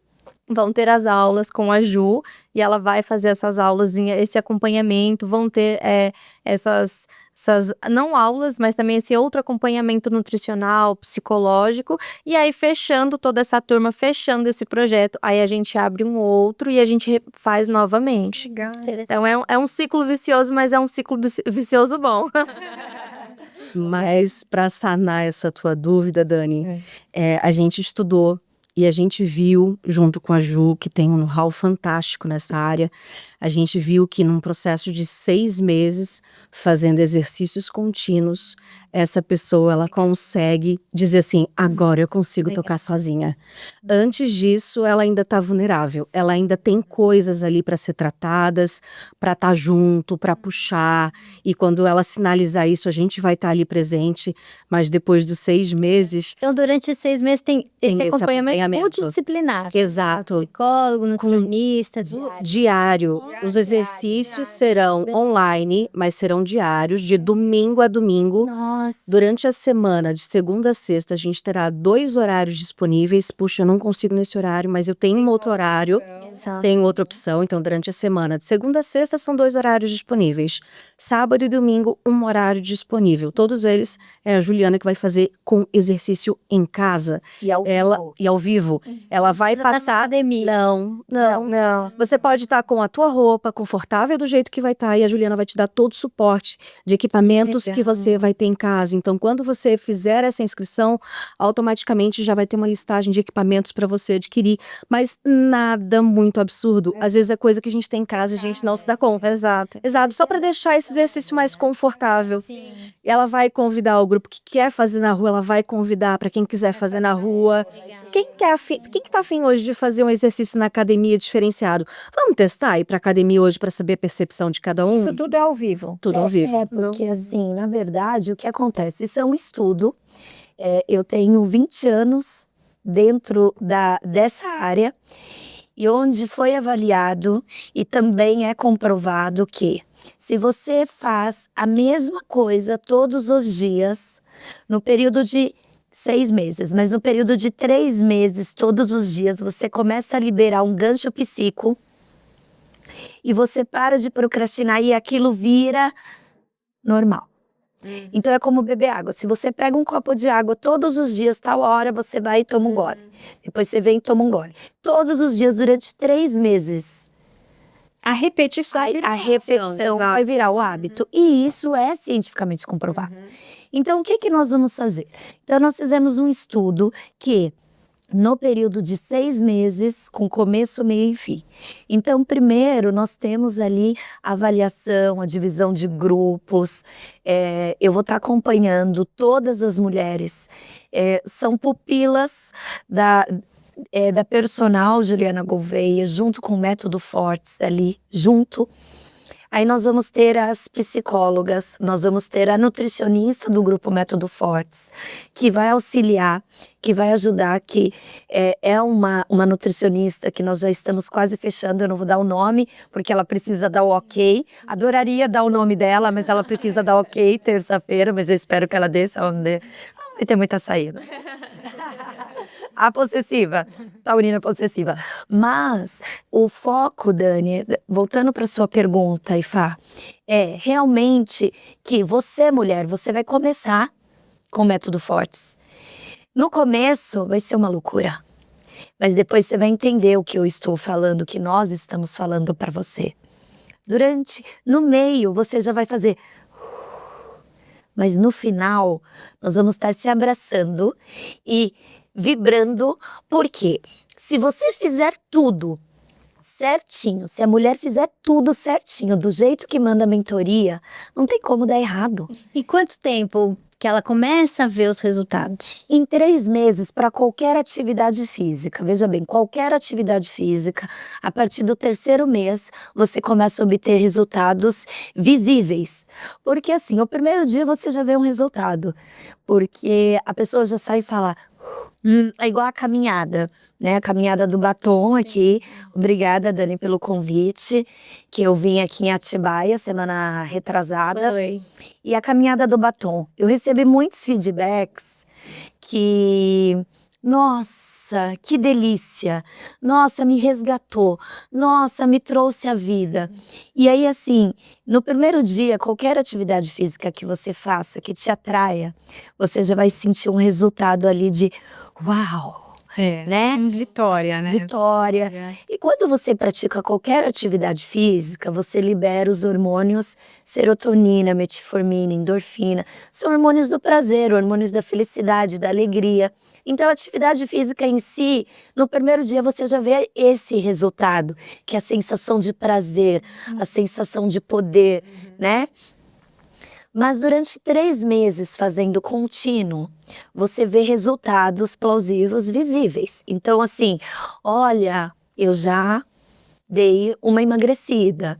vão ter as aulas com a Ju, e ela vai fazer essas aulas, esse acompanhamento, vão ter essas não aulas, mas também esse outro acompanhamento nutricional, psicológico, e aí fechando toda essa turma, fechando esse projeto, aí a gente abre um outro e a gente faz novamente. Legal. Então é um ciclo vicioso, mas é um ciclo vicioso bom. Mas para sanar essa tua dúvida, Dani, a gente estudou E a gente viu, junto com a Ju, que tem um know-how fantástico nessa área, a gente viu que num processo de 6 meses, fazendo exercícios contínuos, essa pessoa ela consegue dizer assim, agora eu consigo tocar sozinha. Antes disso, ela ainda está vulnerável, ela ainda tem coisas ali para ser tratadas, para estar junto, para puxar, e quando ela sinalizar isso, a gente vai estar ali presente, mas depois dos 6 meses... Então, durante 6 meses tem esse esse acompanhamento multidisciplinar. Exato. Psicólogo, nutricionista, Diário. Os exercícios serão online, mas serão diários, de domingo a domingo. Nossa. Durante a semana, de segunda a sexta, a gente terá 2 horários disponíveis. Puxa, eu não consigo nesse horário, mas eu tenho um outro horário, tenho outra opção. Então, durante a semana, de segunda a sexta, são 2 horários disponíveis. Sábado e domingo, um horário disponível. Todos eles é a Juliana que vai fazer com exercício em casa. E ao E ao vivo. Ela vai Tá na passar... academia. Não. Você pode estar com a tua roupa, confortável do jeito que vai estar, e a Juliana vai te dar todo o suporte de equipamentos que você vai ter em casa. Então, quando você fizer essa inscrição, automaticamente já vai ter uma listagem de equipamentos para você adquirir, mas nada muito absurdo. Às vezes é coisa que a gente tem em casa e a gente não se dá conta. Exato. Exato, só para deixar esse exercício mais confortável. Sim. E ela vai convidar o grupo que quer fazer na rua, ela vai convidar para quem quiser fazer na rua. Quem que tá afim hoje de fazer um exercício na academia diferenciado? Vamos testar ir pra academia hoje para saber a percepção de cada um? Isso tudo é ao vivo. Tudo ao vivo. Porque assim, na verdade, o que acontece? Isso é um estudo. Eu tenho 20 anos dentro dessa área, e onde foi avaliado e também é comprovado que se você faz a mesma coisa todos os dias, no período de 6 meses, mas no período de 3 meses, todos os dias, você começa a liberar um gancho psíquico e você para de procrastinar e aquilo vira normal. Então é como beber água. Se você pega um copo de água todos os dias, tal hora você vai e toma um gole. Depois você vem e toma um gole. Todos os dias durante 3 meses. A repetição. A repetição vai virar o hábito. E isso é cientificamente comprovado. Então o que nós vamos fazer? Então nós fizemos um estudo que no período de 6 meses, com começo, meio e fim. Então, primeiro, nós temos ali a avaliação, a divisão de grupos. Eu vou estar acompanhando todas as mulheres. São pupilas da personal Juliana Gouveia, junto com o Método Fortes ali, junto. Aí nós vamos ter as psicólogas, nós vamos ter a nutricionista do grupo Método Fortes, que vai auxiliar, que vai ajudar, que é uma nutricionista que nós já estamos quase fechando, eu não vou dar o nome, porque ela precisa dar o ok. Adoraria dar o nome dela, mas ela precisa dar ok terça-feira, mas eu espero que ela dê, se ela não der, vai ter muita saída. A possessiva, taurina possessiva. Mas o foco, Dani, voltando para sua pergunta, Ifá, é realmente que você, mulher, você vai começar com o Método Fortes. No começo vai ser uma loucura, mas depois você vai entender o que eu estou falando, o que nós estamos falando para você. No meio, você já vai fazer... Mas no final, nós vamos estar se abraçando e vibrando, porque se você fizer tudo certinho, se a mulher fizer tudo certinho, do jeito que manda a mentoria, não tem como dar errado. E quanto tempo que ela começa a ver os resultados? Em 3 meses, para qualquer atividade física, veja bem, qualquer atividade física, a partir do 3º mês, você começa a obter resultados visíveis. Porque assim, o primeiro dia você já vê um resultado, porque a pessoa já sai e fala... É igual a caminhada, né? A caminhada do batom aqui. Obrigada, Dani, pelo convite, que eu vim aqui em Atibaia, semana retrasada. Oi. E a caminhada do batom. Eu recebi muitos feedbacks que... Nossa, que delícia! Nossa, me resgatou! Nossa, me trouxe a vida! E aí, assim, no primeiro dia, qualquer atividade física que você faça, que te atraia, você já vai sentir um resultado ali de... Uau! né? Vitória, né? Vitória. E quando você pratica qualquer atividade física, você libera os hormônios serotonina, metformina, endorfina. São hormônios do prazer, hormônios da felicidade, da alegria. Então, a atividade física em si, no primeiro dia você já vê esse resultado, que é a sensação de prazer, a sensação de poder, né? Mas durante 3 meses fazendo contínuo, você vê resultados plausíveis, visíveis. Então, assim, olha, eu já dei uma emagrecida.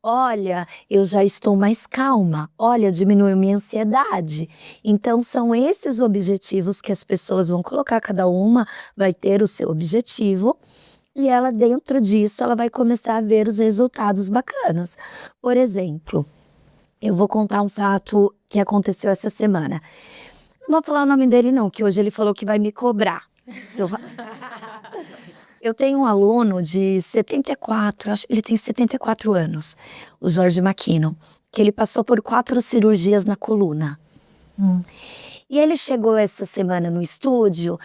Olha, eu já estou mais calma. Olha, diminuiu minha ansiedade. Então, são esses objetivos que as pessoas vão colocar, cada uma vai ter o seu objetivo. E ela, dentro disso, ela vai começar a ver os resultados bacanas. Por exemplo, eu vou contar um fato que aconteceu essa semana. Não vou falar o nome dele não, que hoje ele falou que vai me cobrar. Eu tenho um aluno de 74, acho que ele tem 74 anos, o Jorge Maquino, que ele passou por 4 cirurgias na coluna. E ele chegou essa semana no estúdio,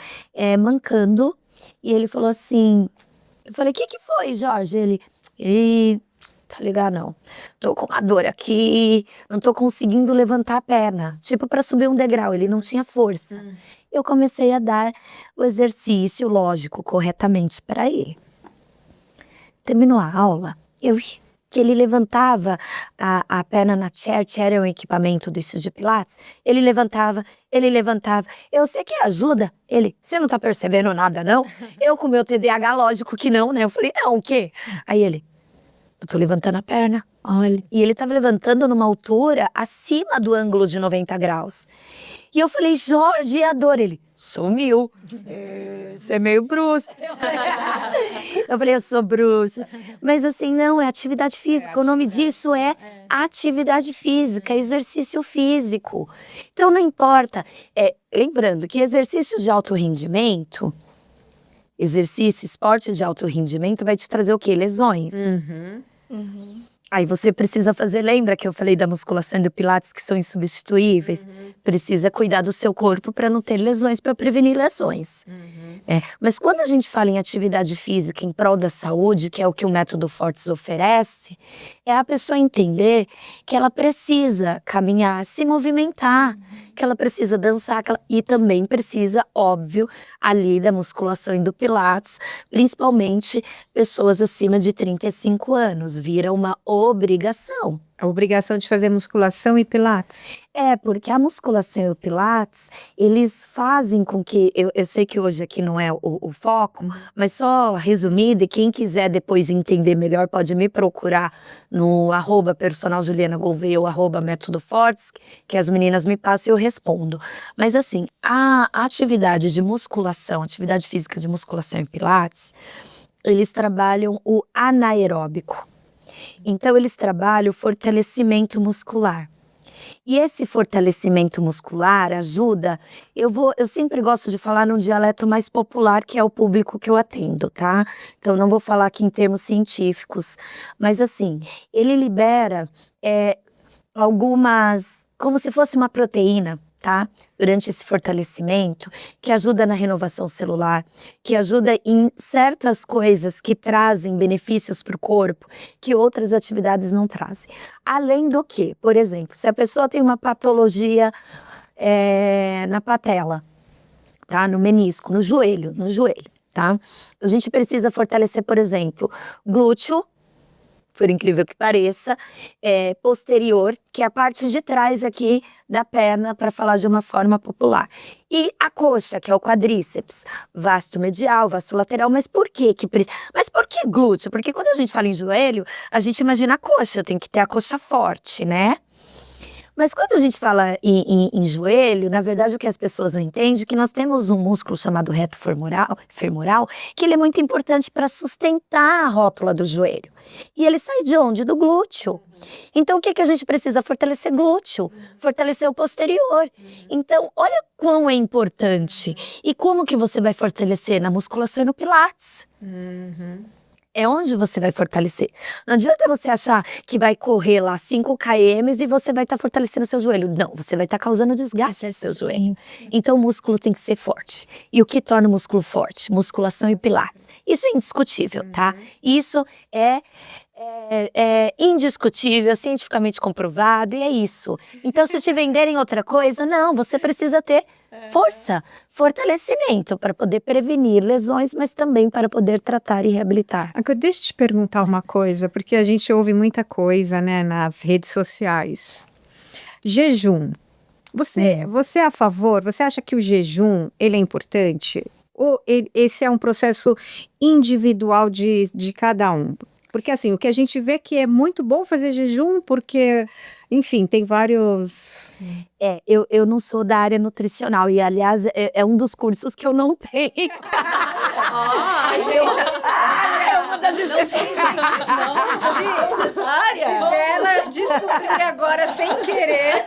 mancando, e ele falou assim, eu falei, o que foi, Jorge? Ele, tá ligado, não. Tô com uma dor aqui, não tô conseguindo levantar a perna. Tipo, para subir um degrau, ele não tinha força. Eu comecei a dar o exercício, lógico, corretamente para ele. Terminou a aula, eu vi que ele levantava a perna na chair. Chair é um equipamento do estúdio de Pilates. Ele levantava. Eu sei que ajuda. Ele, você não tá percebendo nada, não? Eu com meu TDAH, lógico que não, né? Eu falei, não, o quê? Aí ele, eu tô levantando a perna, olha. E ele tava levantando numa altura acima do ângulo de 90 graus. E eu falei, Jorge, e a dor? Ele, sumiu. Você é meio bruxa. Eu falei, eu sou bruxa. Mas assim, não, é atividade física. O nome disso é atividade física, exercício físico. Então não importa. Lembrando que exercício de alto rendimento, esporte de alto rendimento vai te trazer o quê? Lesões. Aí você precisa fazer, lembra que eu falei da musculação e do pilates que são insubstituíveis? Precisa cuidar do seu corpo para não ter lesões, para prevenir lesões. Mas quando a gente fala em atividade física em prol da saúde, que é o que o método Fortes oferece, é a pessoa entender que ela precisa caminhar, se movimentar, que ela precisa dançar, e também precisa, óbvio, ali da musculação e do pilates, principalmente pessoas acima de 35 anos, vira uma obrigação. A obrigação de fazer musculação e pilates. Porque a musculação e o pilates, eles fazem com que, eu sei que hoje aqui não é o foco, mas só resumido, e quem quiser depois entender melhor pode me procurar no @personaljulianagouveia ou @método Fortes, que as meninas me passam e eu respondo. Mas assim, a atividade de musculação, atividade física de musculação e pilates, eles trabalham o anaeróbico. Então, eles trabalham o fortalecimento muscular. E esse fortalecimento muscular ajuda, eu sempre gosto de falar num dialeto mais popular, que é o público que eu atendo, tá? Então, não vou falar aqui em termos científicos, mas assim, ele libera algumas, como se fosse uma proteína, tá? Durante esse fortalecimento, que ajuda na renovação celular, que ajuda em certas coisas que trazem benefícios para o corpo, que outras atividades não trazem. Além do que, por exemplo, se a pessoa tem uma patologia na patela, tá? No menisco, no joelho, tá? A gente precisa fortalecer, por exemplo, glúteo, por incrível que pareça, posterior, que é a parte de trás aqui da perna, para falar de uma forma popular. E a coxa, que é o quadríceps, vasto medial, vasto lateral, mas por que precisa? Mas por que glúteo? Porque quando a gente fala em joelho, a gente imagina a coxa, tem que ter a coxa forte, né? Mas quando a gente fala em joelho, na verdade o que as pessoas não entendem é que nós temos um músculo chamado reto femoral, que ele é muito importante para sustentar a rótula do joelho. E ele sai de onde? Do glúteo. Então o que a gente precisa? Fortalecer glúteo, fortalecer o posterior. Então olha quão é importante. E como que você vai fortalecer? Na musculação e no pilates. É onde você vai fortalecer. Não adianta você achar que vai correr lá 5 km e você vai estar fortalecendo o seu joelho. Não, você vai estar causando desgaste no seu joelho. Então o músculo tem que ser forte. E o que torna o músculo forte? Musculação e pilates. Isso é indiscutível, tá? Isso é indiscutível, cientificamente comprovado, e é isso. Então, se te venderem outra coisa, não, você precisa ter força, fortalecimento para poder prevenir lesões, mas também para poder tratar e reabilitar. Agora, deixa eu te perguntar uma coisa, porque a gente ouve muita coisa, né, nas redes sociais. Jejum. Você é a favor? Você acha que o jejum, ele é importante? Ou esse é um processo individual de cada um? Porque assim, o que a gente vê que é muito bom fazer jejum, porque, enfim, tem vários... Eu não sou da área nutricional e, aliás, é um dos cursos que eu não tenho. É uma das especialidades. Dessa área? Ela descobrir agora, sem querer,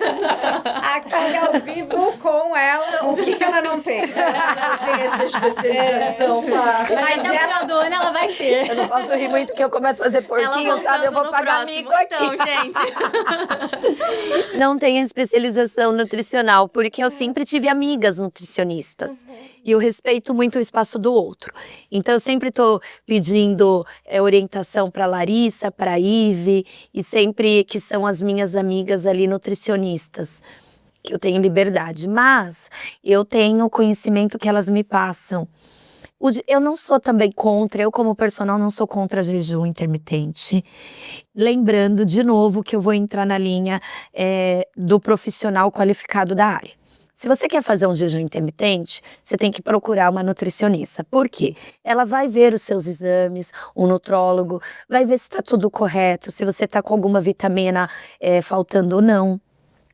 aqui ao vivo com ela, o que ela não tem. Ela tem essa especialização, Flávia. Mas até o final do ano ela vai ter. Eu não posso rir muito que eu começo a fazer porquinho, sabe? Eu vou pagar mico aqui. Então, gente. Não tenho especialização nutricional, porque eu sempre tive amigas nutricionistas. E eu respeito muito o espaço do outro. Então, eu sempre estou pedindo orientação para Larissa, para Ive, e sempre que são as minhas amigas ali nutricionistas, que eu tenho liberdade. Mas eu tenho conhecimento que elas me passam. Eu não sou também contra, eu como personal não sou contra jejum intermitente. Lembrando de novo que eu vou entrar na linha do profissional qualificado da área. Se você quer fazer um jejum intermitente, você tem que procurar uma nutricionista. Por quê? Ela vai ver os seus exames, um nutrólogo, vai ver se está tudo correto, se você está com alguma vitamina faltando ou não,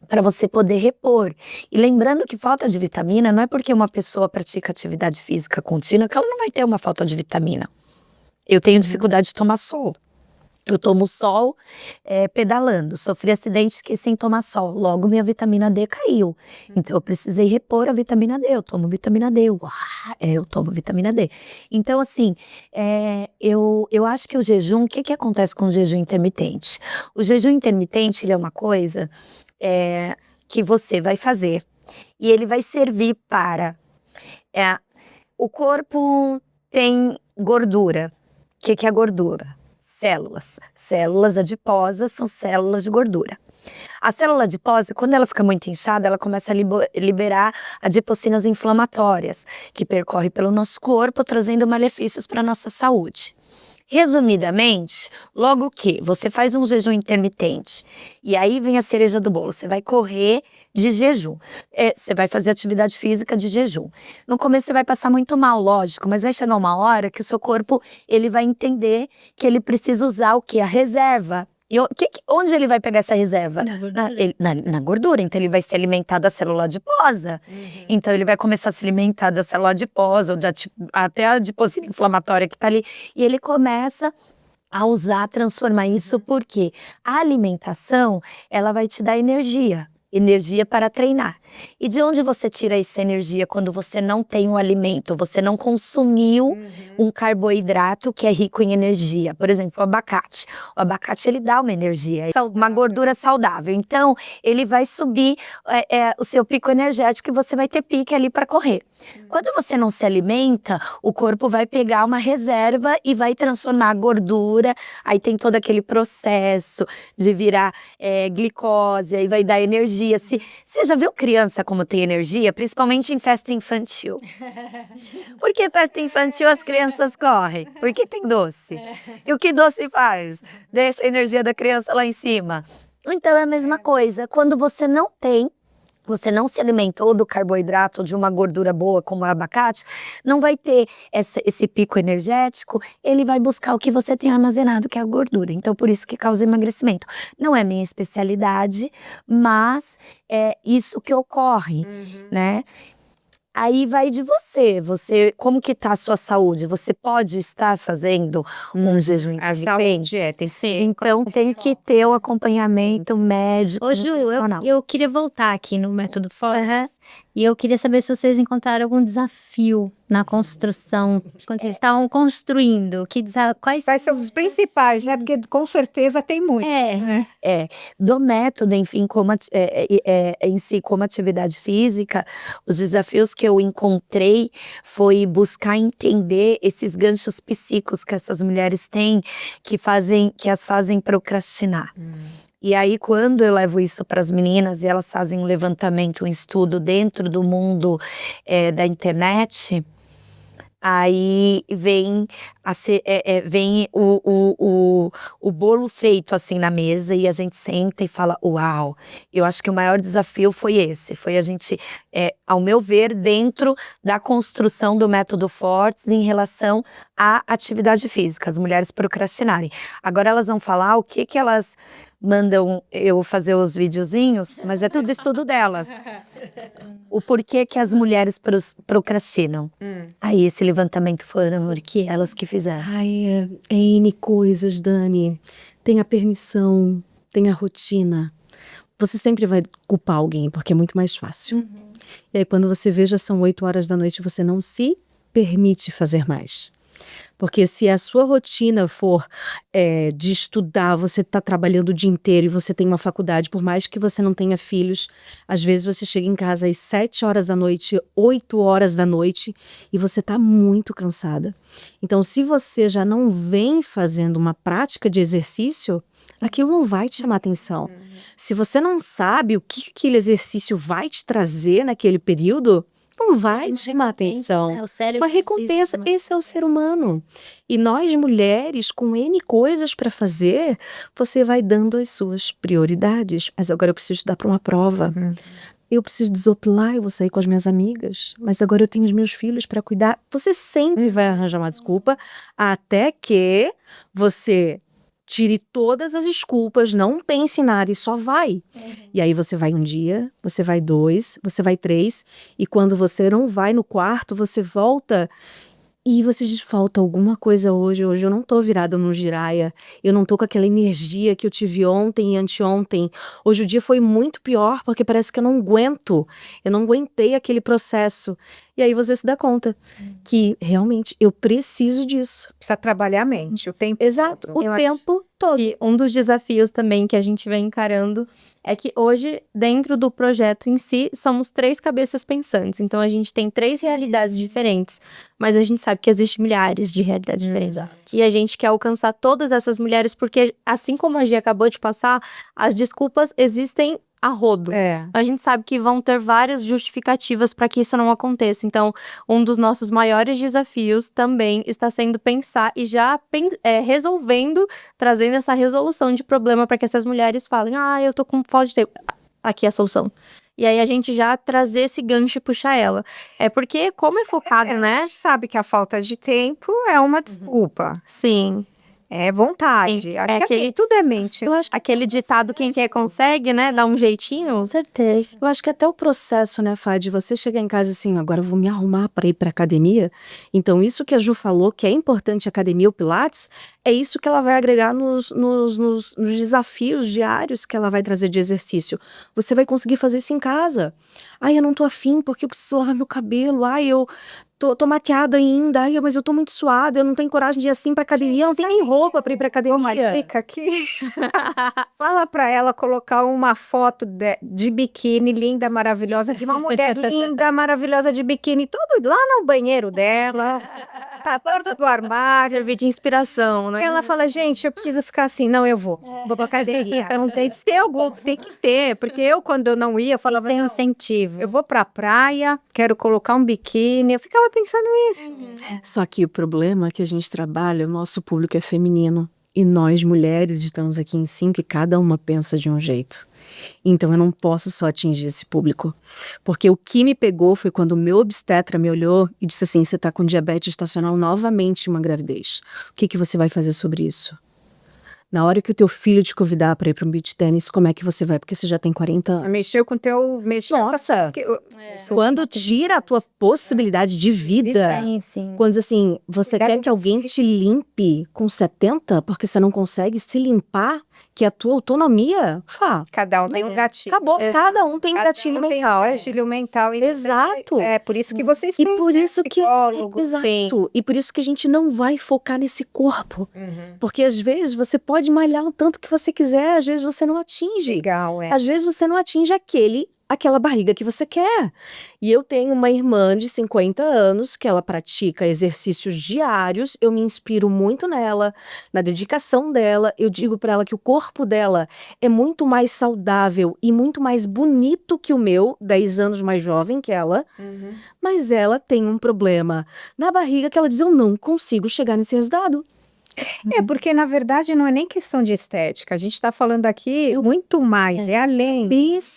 para você poder repor. E lembrando que falta de vitamina não é porque uma pessoa pratica atividade física contínua que ela não vai ter uma falta de vitamina. Eu tenho dificuldade de tomar sol. Eu tomo sol pedalando, sofri acidente, fiquei sem tomar sol, logo minha vitamina D caiu. Então eu precisei repor a vitamina D, eu tomo vitamina D, eu tomo vitamina D. Então assim, eu acho que o jejum, o que acontece com o jejum intermitente? O jejum intermitente, ele é uma coisa que você vai fazer e ele vai servir para... o corpo tem gordura. O que é gordura? Células. Células adiposas são células de gordura. A célula adiposa, quando ela fica muito inchada, ela começa a liberar adipocinas inflamatórias, que percorrem pelo nosso corpo, trazendo malefícios para a nossa saúde. Resumidamente, logo que você faz um jejum intermitente, e aí vem a cereja do bolo, você vai correr de jejum, você vai fazer atividade física de jejum. No começo você vai passar muito mal, lógico, mas vai chegar uma hora que o seu corpo ele vai entender que ele precisa usar o que? A reserva. E onde ele vai pegar essa reserva? Na gordura. Então ele vai se alimentar da célula adiposa. Então ele vai começar a se alimentar da célula adiposa, ou até a adiposina inflamatória que está ali. E ele começa a usar, transformar isso, porque a alimentação, ela vai te dar energia para treinar. E de onde você tira essa energia quando você não tem um alimento, você não consumiu um carboidrato que é rico em energia? Por exemplo, o abacate. O abacate, ele dá uma energia, uma gordura saudável. Então, ele vai subir o seu pico energético e você vai ter pique ali para correr. Quando você não se alimenta, o corpo vai pegar uma reserva e vai transformar a gordura, aí tem todo aquele processo de virar glicose, aí vai dar energia. Você já viu criança como tem energia? Principalmente em festa infantil. Por que festa infantil as crianças correm? Porque tem doce. E o que doce faz? Deixa a energia da criança lá em cima. Então é a mesma coisa. Quando você não se alimentou do carboidrato ou de uma gordura boa como o abacate, não vai ter esse pico energético, ele vai buscar o que você tem armazenado, que é a gordura. Então, por isso que causa emagrecimento. Não é minha especialidade, mas é isso que ocorre, né? Aí vai de você, como que tá a sua saúde? Você pode estar fazendo um jejum intermitente? Tem sim. Então tem que ter o acompanhamento médico, Ô Ju, nutricional. eu queria voltar aqui no método Fortes E eu queria saber se vocês encontraram algum desafio na construção, quando vocês estavam construindo, quais Quais são os principais, né? Porque com certeza tem muito. É, Do método, enfim, em si, como atividade física, os desafios que eu encontrei foi buscar entender esses ganchos psíquicos que essas mulheres têm, que as fazem procrastinar. E aí, quando eu levo isso para as meninas e elas fazem um levantamento, um estudo dentro do mundo da internet, aí vem o bolo feito assim na mesa e a gente senta e fala, uau, eu acho que o maior desafio foi a gente, ao meu ver, dentro da construção do método Fortes em relação à atividade física, as mulheres procrastinarem. Agora elas vão falar o que elas mandam eu fazer os videozinhos, mas é tudo estudo delas. O porquê que as mulheres procrastinam. Aí esse levantamento foram porque elas que fizeram. Ai, é N coisas, Dani. Tem a permissão, tem a rotina. Você sempre vai culpar alguém, porque é muito mais fácil. E aí quando você vê, já são 8 horas da noite, você não se permite fazer mais. Porque se a sua rotina for de estudar, você está trabalhando o dia inteiro e você tem uma faculdade, por mais que você não tenha filhos, às vezes você chega em casa às 7 horas da noite, 8 horas da noite, e você está muito cansada. Então, se você já não vem fazendo uma prática de exercício, aquilo não vai te chamar atenção. Se você não sabe o que aquele exercício vai te trazer naquele período, não vai te chamar atenção. O cérebro Uma recompensa, esse é o ser humano. E nós, mulheres, com N coisas para fazer, você vai dando as suas prioridades. Mas agora eu preciso estudar para uma prova. Eu preciso desopilar, eu vou sair com as minhas amigas. Mas agora eu tenho os meus filhos para cuidar. Você sempre vai arranjar uma desculpa, até que você tire todas as desculpas, não pense em nada e só vai. E aí você vai um dia, você vai 2, você vai 3, e quando você não vai no quarto, você volta e você diz, falta alguma coisa hoje eu não tô virada num giraia, eu não tô com aquela energia que eu tive ontem e anteontem. Hoje o dia foi muito pior, porque parece que eu não aguentei aquele processo. E aí você se dá conta que realmente eu preciso disso. Precisa trabalhar a mente, o tempo. Exato, o Eu tempo todo. E um dos desafios também que a gente vem encarando é que hoje, dentro do projeto em si, somos 3 cabeças pensantes. Então, a gente tem 3 realidades diferentes, mas a gente sabe que existem milhares de realidades diferentes. E a gente quer alcançar todas essas mulheres, porque, assim como a Gia acabou de passar, as desculpas existem a rodo. A gente sabe que vão ter várias justificativas para que isso não aconteça. Então, um dos nossos maiores desafios também está sendo pensar e já resolvendo, trazendo essa resolução de problema para que essas mulheres falem, eu tô com falta de tempo. Aqui é a solução. E aí a gente já trazer esse gancho e puxar ela. É porque, como é focado, né? Sabe que a falta de tempo é uma desculpa. Sim. É vontade. Acho que tudo é mente. Eu acho que aquele ditado, quem quer consegue, né? Dá um jeitinho. Com certeza. Eu acho que até o processo, né, Fá, de você chegar em casa assim, agora eu vou me arrumar para ir para academia. Então, isso que a Ju falou, que é importante a academia, o Pilates, é isso que ela vai agregar nos desafios diários que ela vai trazer de exercício. Você vai conseguir fazer isso em casa. Eu não tô afim porque eu preciso lavar meu cabelo. Eu tô maquiada ainda, mas eu tô muito suada, eu não tenho coragem de ir assim pra academia, eu não tenho nem roupa pra ir pra academia. Uma dica aqui. Fala pra ela colocar uma foto de biquíni, linda, maravilhosa, de uma mulher linda, maravilhosa de biquíni, tudo lá no banheiro dela, tá perto do armário. Servir de inspiração, né? Ela fala, gente, eu preciso ficar assim, não, eu vou pra academia. Não tem que ter algum, tem que ter, porque quando eu não ia, eu falava, Tem um não, incentivo. eu vou pra praia, quero colocar um biquíni, eu ficava pensando nisso. Só que o problema é que a gente trabalha, o nosso público é feminino. E nós, mulheres, estamos aqui em 5 e cada uma pensa de um jeito. Então eu não posso só atingir esse público. Porque o que me pegou foi quando o meu obstetra me olhou e disse assim, você tá com diabetes gestacional novamente em uma gravidez. O que você vai fazer sobre isso? Na hora que o teu filho te convidar pra ir pra um beach tênis, como é que você vai? Porque você já tem 40 anos. Mexeu com o teu... Nossa, quando gira a tua possibilidade de vida, Sim, sim. quando assim, você quer que alguém te limpe com 70, porque você não consegue se limpar, que é a tua autonomia, Cada um tem um gatilho. acabou, cada um tem Cada gatilho um tem mental. gatilho mental. E Exato. É por isso que vocês E têm por isso que... psicólogo. Exato. E por isso que a gente não vai focar nesse corpo. Porque às vezes você pode malhar o tanto que você quiser, às vezes você não atinge. Legal, é. Às vezes você não atinge aquela barriga que você quer. E eu tenho uma irmã de 50 anos que ela pratica exercícios diários. Eu me inspiro muito nela, na dedicação dela. Eu digo pra ela que o corpo dela é muito mais saudável e muito mais bonito que o meu, 10 anos mais jovem que ela. Mas ela tem um problema na barriga que ela diz: eu não consigo chegar nesse resultado. É porque, na verdade, não é nem questão de estética. A gente está falando aqui muito mais, é além.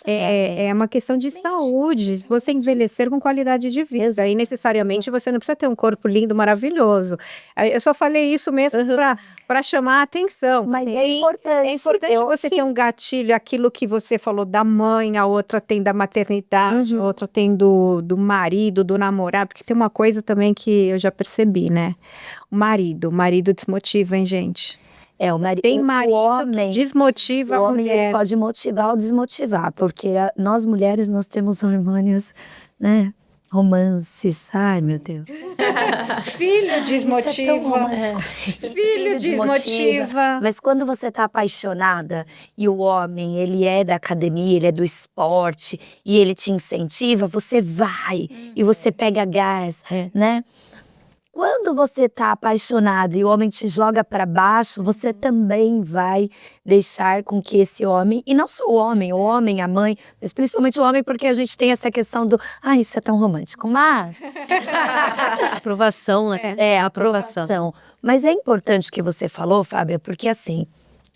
É uma questão de saúde, você envelhecer com qualidade de vida. E necessariamente você não precisa ter um corpo lindo, maravilhoso. Eu só falei isso mesmo para chamar a atenção. Mas é importante. É importante você ter um gatilho, aquilo que você falou da mãe, a outra tem da maternidade, a outra tem do marido, do namorado, porque tem uma coisa também que eu já percebi, né? O marido desmotiva, hein, gente? O marido, Tem marido o homem, que desmotiva o a homem ele mulher. pode motivar ou desmotivar, porque nós mulheres nós temos hormônios, né? Romances, ai meu Deus. Filho Isso é tão desmotiva. romântico. Filho desmotiva. Mas quando você tá apaixonada e o homem, ele é da academia, ele é do esporte e ele te incentiva, você vai e você pega gás, né? Quando você tá apaixonada e o homem te joga para baixo, você também vai deixar com que esse homem, e não só o homem, a mãe, mas principalmente o homem, porque a gente tem essa questão do, isso é tão romântico, mas... Aprovação, né? Aprovação. Mas é importante o que você falou, Fábia, porque assim,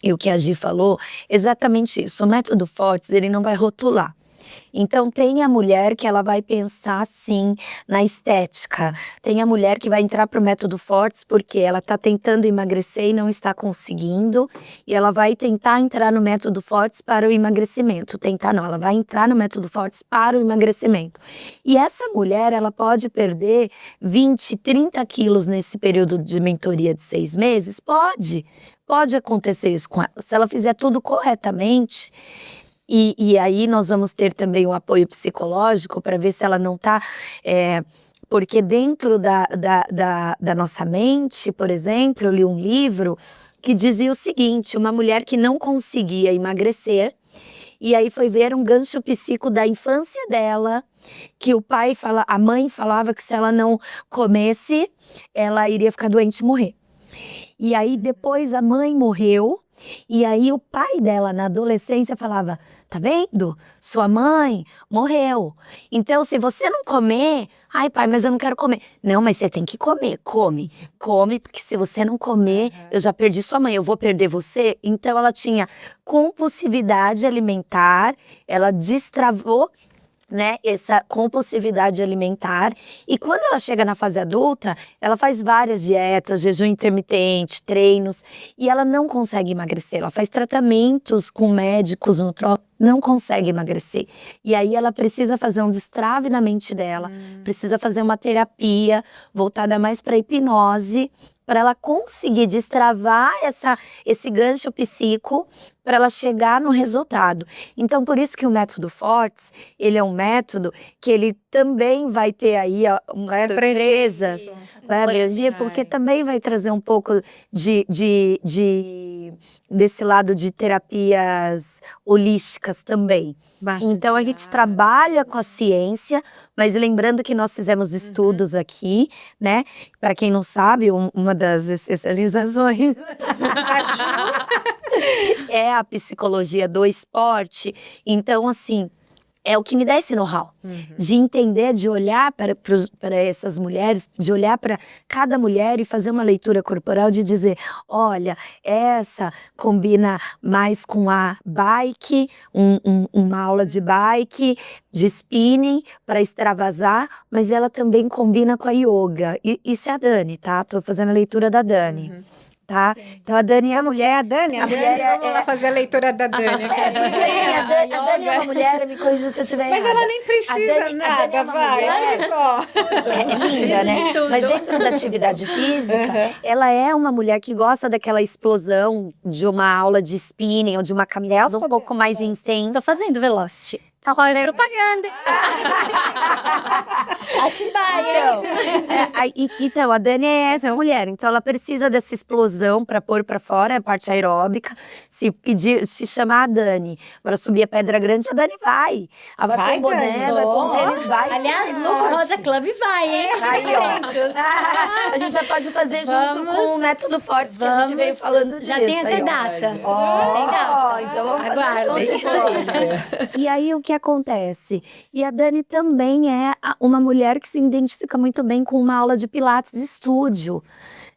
e o que a Gi falou, exatamente isso, o método Fortes, ele não vai rotular. Então tem a mulher que ela vai pensar sim na estética, tem a mulher que vai entrar para o método Fortes porque ela está tentando emagrecer e não está conseguindo, e ela vai tentar entrar no método Fortes para o emagrecimento, ela vai entrar no método Fortes para o emagrecimento. E essa mulher, ela pode perder 20, 30 quilos nesse período de mentoria de 6 meses? Pode acontecer isso com ela, se ela fizer tudo corretamente. E aí nós vamos ter também o apoio psicológico para ver se ela não está... porque dentro da nossa mente, por exemplo, eu li um livro que dizia o seguinte, uma mulher que não conseguia emagrecer, e aí foi ver um gancho psíquico da infância dela, que a mãe falava que se ela não comesse, ela iria ficar doente e morrer. E aí depois a mãe morreu, e aí o pai dela na adolescência falava, tá vendo? Sua mãe morreu. Então se você não comer, ai pai, mas eu não quero comer. Não, mas você tem que comer, come, porque se você não comer, eu já perdi sua mãe, eu vou perder você. Então ela tinha compulsividade alimentar, ela destravou, né, essa compulsividade alimentar, e quando ela chega na fase adulta, ela faz várias dietas, jejum intermitente, treinos, e ela não consegue emagrecer, ela faz tratamentos com médicos, não consegue emagrecer, e aí ela precisa fazer um destrave na mente dela, precisa fazer uma terapia voltada mais para hipnose, para ela conseguir destravar esse gancho psíquico, para ela chegar no resultado. Então, por isso que o método Fortes, ele é um método que ele também vai ter aí surpresas, porque também vai trazer um pouco desse lado de terapias holísticas também. Então, a gente trabalha com a ciência, mas lembrando que nós fizemos estudos aqui, né? Para quem não sabe, uma das especializações é a psicologia do esporte. Então, assim, é o que me dá esse know-how, de entender, de olhar para essas mulheres, de olhar para cada mulher e fazer uma leitura corporal, de dizer, olha, essa combina mais com a bike, uma aula de bike, de spinning para extravasar, mas ela também combina com a yoga. Isso é a Dani, tá? Tô fazendo a leitura da Dani. tá? Então a Dani é a mulher. A Dani, vamos lá fazer a leitura da Dani. Porque, assim, a Dani é uma mulher, me corrija se eu estiver Mas errada. ela nem precisa A Dani nada, é uma vai, mulher- olha só. É linda, né? Mas dentro da atividade física, ela é uma mulher que gosta daquela explosão de uma aula de spinning ou de uma caminhada um pouco mais intensa. Tô fazendo Velocity. Tá rolando propaganda. Então, então, a Dani é essa mulher. Então, ela precisa dessa explosão para pôr para fora a parte aeróbica. Se chamar a Dani para subir a Pedra Grande, a Dani vai. Ela vai pôr um boné, Dani. vai pôr um tênis, vai. Aliás, firme e Lucro forte. Rosa Club vai, hein? Aí, ó. A gente já pode fazer junto Vamos. com o Método Fortes, que a gente veio falando disso. Já tem até aí, ó. data. Ó, Tem data. então vamos fazer Aguardem. um monte de E aí, o que acontece? E a Dani também é uma mulher que se identifica muito bem com uma aula de pilates de estúdio,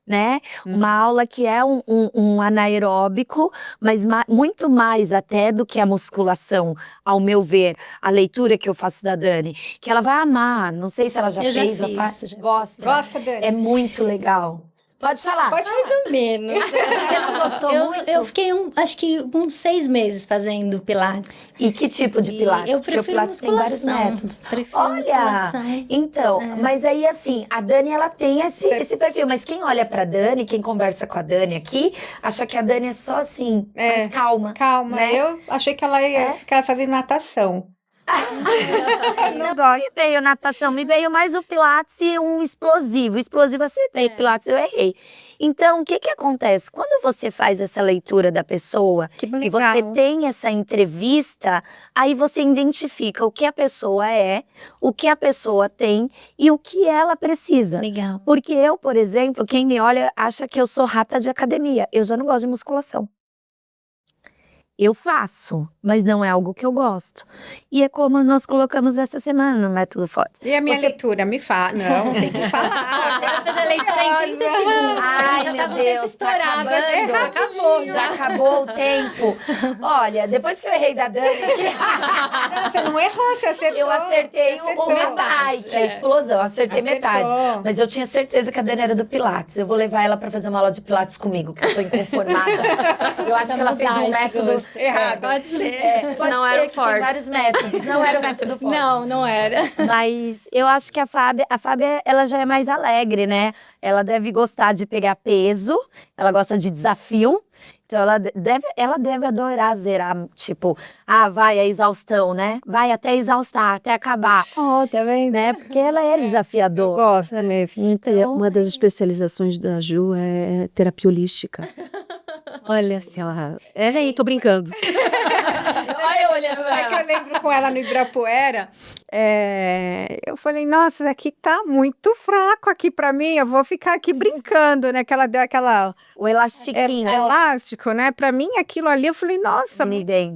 né? Uma aula que é um anaeróbico, mas muito mais até do que a musculação, ao meu ver, a leitura que eu faço da Dani, que ela vai amar. Não sei se ela já Eu já fez ou fiz, faz. já. Gosta? Gosta, Dani? É muito legal. Pode falar. Pode falar. Mais ou menos. Você não gostou muito? Eu fiquei, acho que uns 6 meses fazendo Pilates. E que tipo de E pilates? eu Porque o prefiro pilates tem vários musculação. métodos. Prefiro Olha, musculação. então, mas aí assim, a Dani, ela tem esse perfil, mas quem olha pra Dani, quem conversa com a Dani aqui, acha que a Dani é só assim, mais calma. Calma, né? eu achei que ela ia ficar fazendo natação. Não me veio natação, me veio mais o pilates e um explosivo. Explosivo acertei, pilates eu errei. Então, o que que acontece? Quando você faz essa leitura da pessoa, Que e você tem essa entrevista, aí você identifica o que a pessoa é, o que a pessoa tem e o que ela precisa. Legal. Porque eu, por exemplo, quem me olha acha que eu sou rata de academia. Eu já não gosto de musculação. Eu faço, mas não é algo que eu gosto. E é como nós colocamos essa semana no Método Fortes. E a minha Você- leitura? Me fala. Não, tem que falar. Você vai fazer a leitura em 30 segundos. Ai, já meu tá com o tempo Deus, tá estourado. acabando. Já acabou. Já acabou o tempo. Olha, depois que eu errei da Dani aqui, Você não errou, você acertou. eu acertei Acertou. o metade, que é a explosão. Acertei Acertou. metade. Mas eu tinha certeza que a Dani era do Pilates. Eu vou levar ela pra fazer uma aula de Pilates comigo, que eu tô inconformada. Eu acho que ela fez um método Errado. Pode ser. Pode Não ser era o que tem Fortes. vários métodos. Não era o método Fortes. Não era. Mas eu acho que a Fábia, ela já é mais alegre, né? Ela deve gostar de pegar peso, ela gosta de desafio. Então ela deve adorar zerar, tipo, vai a exaustão, né? Vai até exaustar, até acabar. Oh, tá vendo? Né? Porque ela é desafiadora. Gosta, né? Então, Uma das especializações da Ju é terapia holística. Olha Assim, ela... gente, tô brincando. olha eu olhando pra É que eu lembro com ela no Ibirapuera, eu falei, nossa, aqui tá muito fraco aqui pra mim, eu vou ficar aqui brincando, né? Que ela deu aquela o elastiquinho. elástico, né? Pra mim, aquilo ali, eu falei, nossa, Ninguém.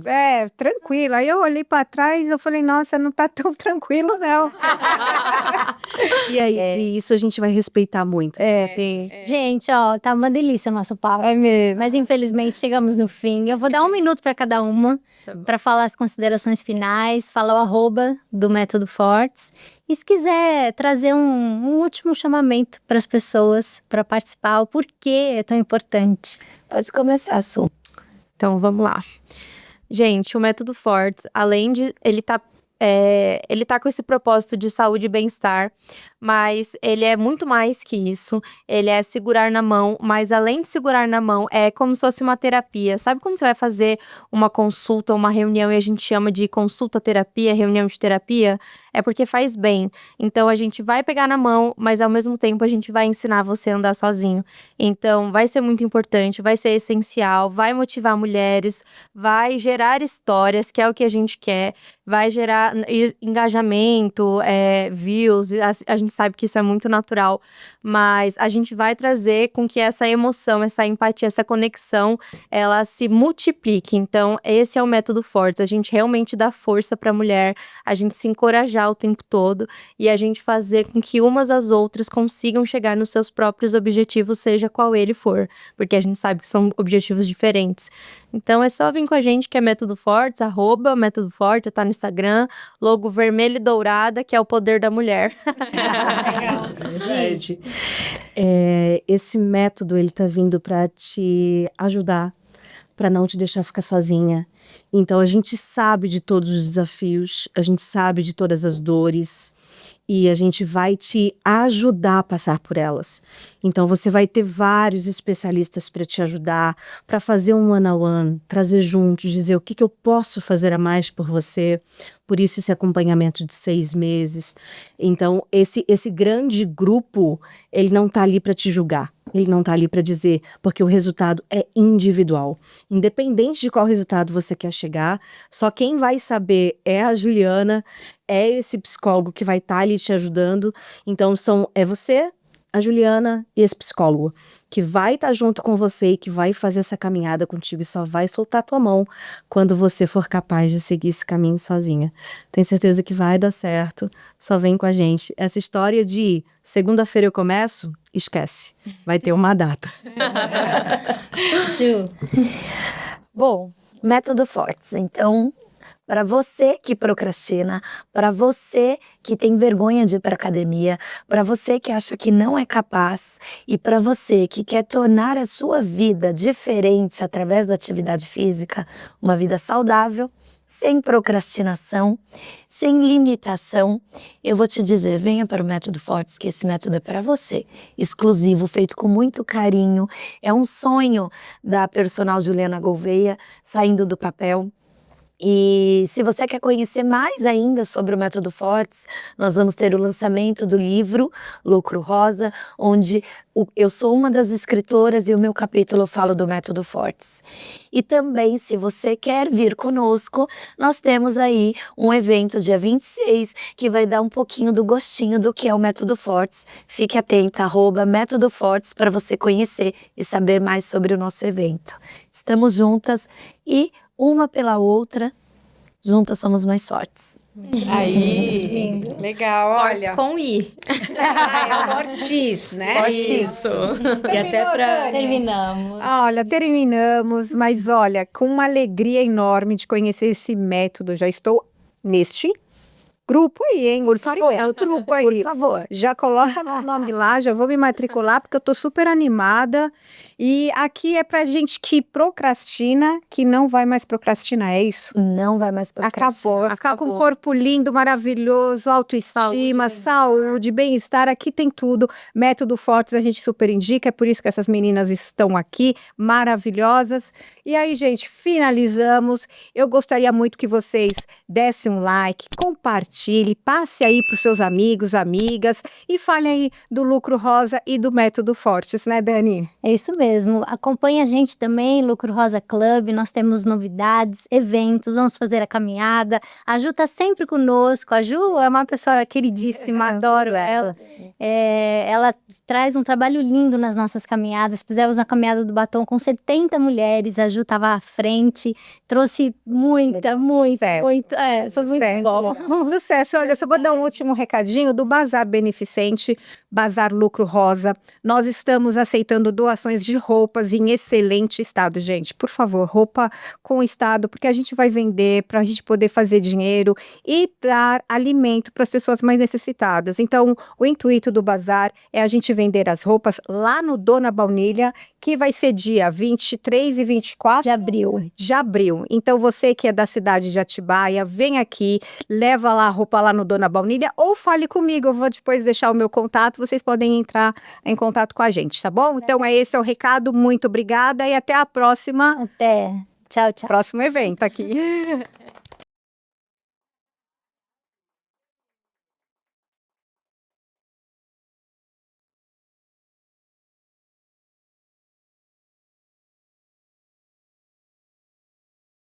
tranquilo. Aí eu olhei pra trás, eu falei, nossa, não tá tão tranquilo, não. E aí, e isso a gente vai respeitar muito. Gente, ó, tá uma delícia o nosso papo. É mesmo. Mas infelizmente chegamos no fim. Eu vou dar 1 minuto para cada uma para falar as considerações finais, falar o arroba do Método Fortes. E se quiser trazer um último chamamento para as pessoas para participar, o porquê é tão importante. Pode começar, Su. Então, vamos lá. Gente, o Método Fortes, além de ele tá com esse propósito de saúde e bem-estar, mas ele é muito mais que isso. Ele é segurar na mão, mas além de segurar na mão, é como se fosse uma terapia. Sabe quando você vai fazer uma consulta, uma reunião e a gente chama de consulta-terapia, reunião de terapia? É porque faz bem. Então, a gente vai pegar na mão, mas ao mesmo tempo a gente vai ensinar você a andar sozinho. Então, vai ser muito importante, vai ser essencial, vai motivar mulheres, vai gerar histórias, que é o que a gente quer, vai gerar engajamento, views, a gente sabe que isso é muito natural, mas a gente vai trazer com que essa emoção, essa empatia, essa conexão, ela se multiplique. Então, esse é o Método Fortes, a gente realmente dá força para a mulher, a gente se encorajar o tempo todo e a gente fazer com que umas às outras consigam chegar nos seus próprios objetivos, seja qual ele for, porque a gente sabe que são objetivos diferentes. Então é só vir com a gente, que é Método Fortes, @Método Forte, tá no Instagram, logo vermelho e dourada, que é o poder da mulher. Gente, esse método, ele tá vindo para te ajudar, para não te deixar ficar sozinha. Então a gente sabe de todos os desafios, a gente sabe de todas as dores e a gente vai te ajudar a passar por elas. Então você vai ter vários especialistas para te ajudar, para fazer um one-on-one, trazer juntos, dizer o que eu posso fazer a mais por você. Por isso esse acompanhamento de 6 meses. Então esse grande grupo, ele não tá ali para te julgar. Ele não tá ali para dizer, porque o resultado é individual. Independente de qual resultado você quer chegar, só quem vai saber é a Juliana, é esse psicólogo que vai estar ali te ajudando. Então é você, a Juliana e esse psicólogo que vai estar junto com você e que vai fazer essa caminhada contigo e só vai soltar tua mão quando você for capaz de seguir esse caminho sozinha. Tenho certeza que vai dar certo, só vem com a gente. Essa história de segunda-feira eu começo, esquece, vai ter uma data. Ju. Bom, Método Fortes. Então, para você que procrastina, para você que tem vergonha de ir para academia, para você que acha que não é capaz e para você que quer tornar a sua vida diferente através da atividade física, uma vida saudável, sem procrastinação, sem limitação, eu vou te dizer, venha para o Método Fortes, que esse método é para você, exclusivo, feito com muito carinho, é um sonho da personal Juliana Gouveia saindo do papel. E se você quer conhecer mais ainda sobre o Método Fortes, nós vamos ter o lançamento do livro Lucro Rosa, onde eu sou uma das escritoras e o meu capítulo eu falo do Método Fortes. E também, se você quer vir conosco, nós temos aí um evento dia 26, que vai dar um pouquinho do gostinho do que é o Método Fortes. Fique atenta, @Método Fortes, para você conhecer e saber mais sobre o nosso evento. Estamos juntas e uma pela outra, juntas somos mais fortes. Aí, legal, Fortes olha. com I. É fortis, né? Isso. E até para Terminamos. Olha, terminamos, mas olha, com uma alegria enorme de conhecer esse método, já estou neste grupo aí, hein? Por favor. É o grupo aí. Por favor. Já coloca meu nome lá, já vou me matricular, porque eu tô super animada. E aqui é pra gente que procrastina, que não vai mais procrastinar, é isso? Não vai mais procrastinar. Acabou. Vai ficar com um corpo lindo, maravilhoso, autoestima, saúde, bem-estar. Aqui tem tudo. Método Fortes a gente super indica, é por isso que essas meninas estão aqui, maravilhosas. E aí, gente, finalizamos. Eu gostaria muito que vocês dessem um like, compartilhe, passe aí para os seus amigos, amigas e fale aí do Lucro Rosa e do Método Fortes, né, Dani? É isso mesmo. Acompanhe a gente também, Lucro Rosa Club. Nós temos novidades, eventos, vamos fazer a caminhada. A Ju tá sempre conosco. A Ju é uma pessoa queridíssima, adoro ela. Ela traz um trabalho lindo nas nossas caminhadas. Fizemos a caminhada do batom com 70 mulheres. A Ju estava à frente, trouxe muita. Foi muito bom. Um sucesso. Olha, eu só vou dar um último recadinho do Bazar Beneficente, Bazar Lucro Rosa. Nós estamos aceitando doações de roupas em excelente estado, gente. Por favor, roupa com estado, porque a gente vai vender para a gente poder fazer dinheiro e dar alimento para as pessoas mais necessitadas. Então, o intuito do Bazar é a gente vender as roupas lá no Dona Baunilha, que vai ser dia 23 e 24 de abril. Então, você que é da cidade de Atibaia, vem aqui, leva lá a roupa lá no Dona Baunilha ou fale comigo, eu vou depois deixar o meu contato, vocês podem entrar em contato com a gente, tá bom? Então, esse é o recado, muito obrigada e até a próxima. Até. Tchau, tchau. Próximo evento aqui.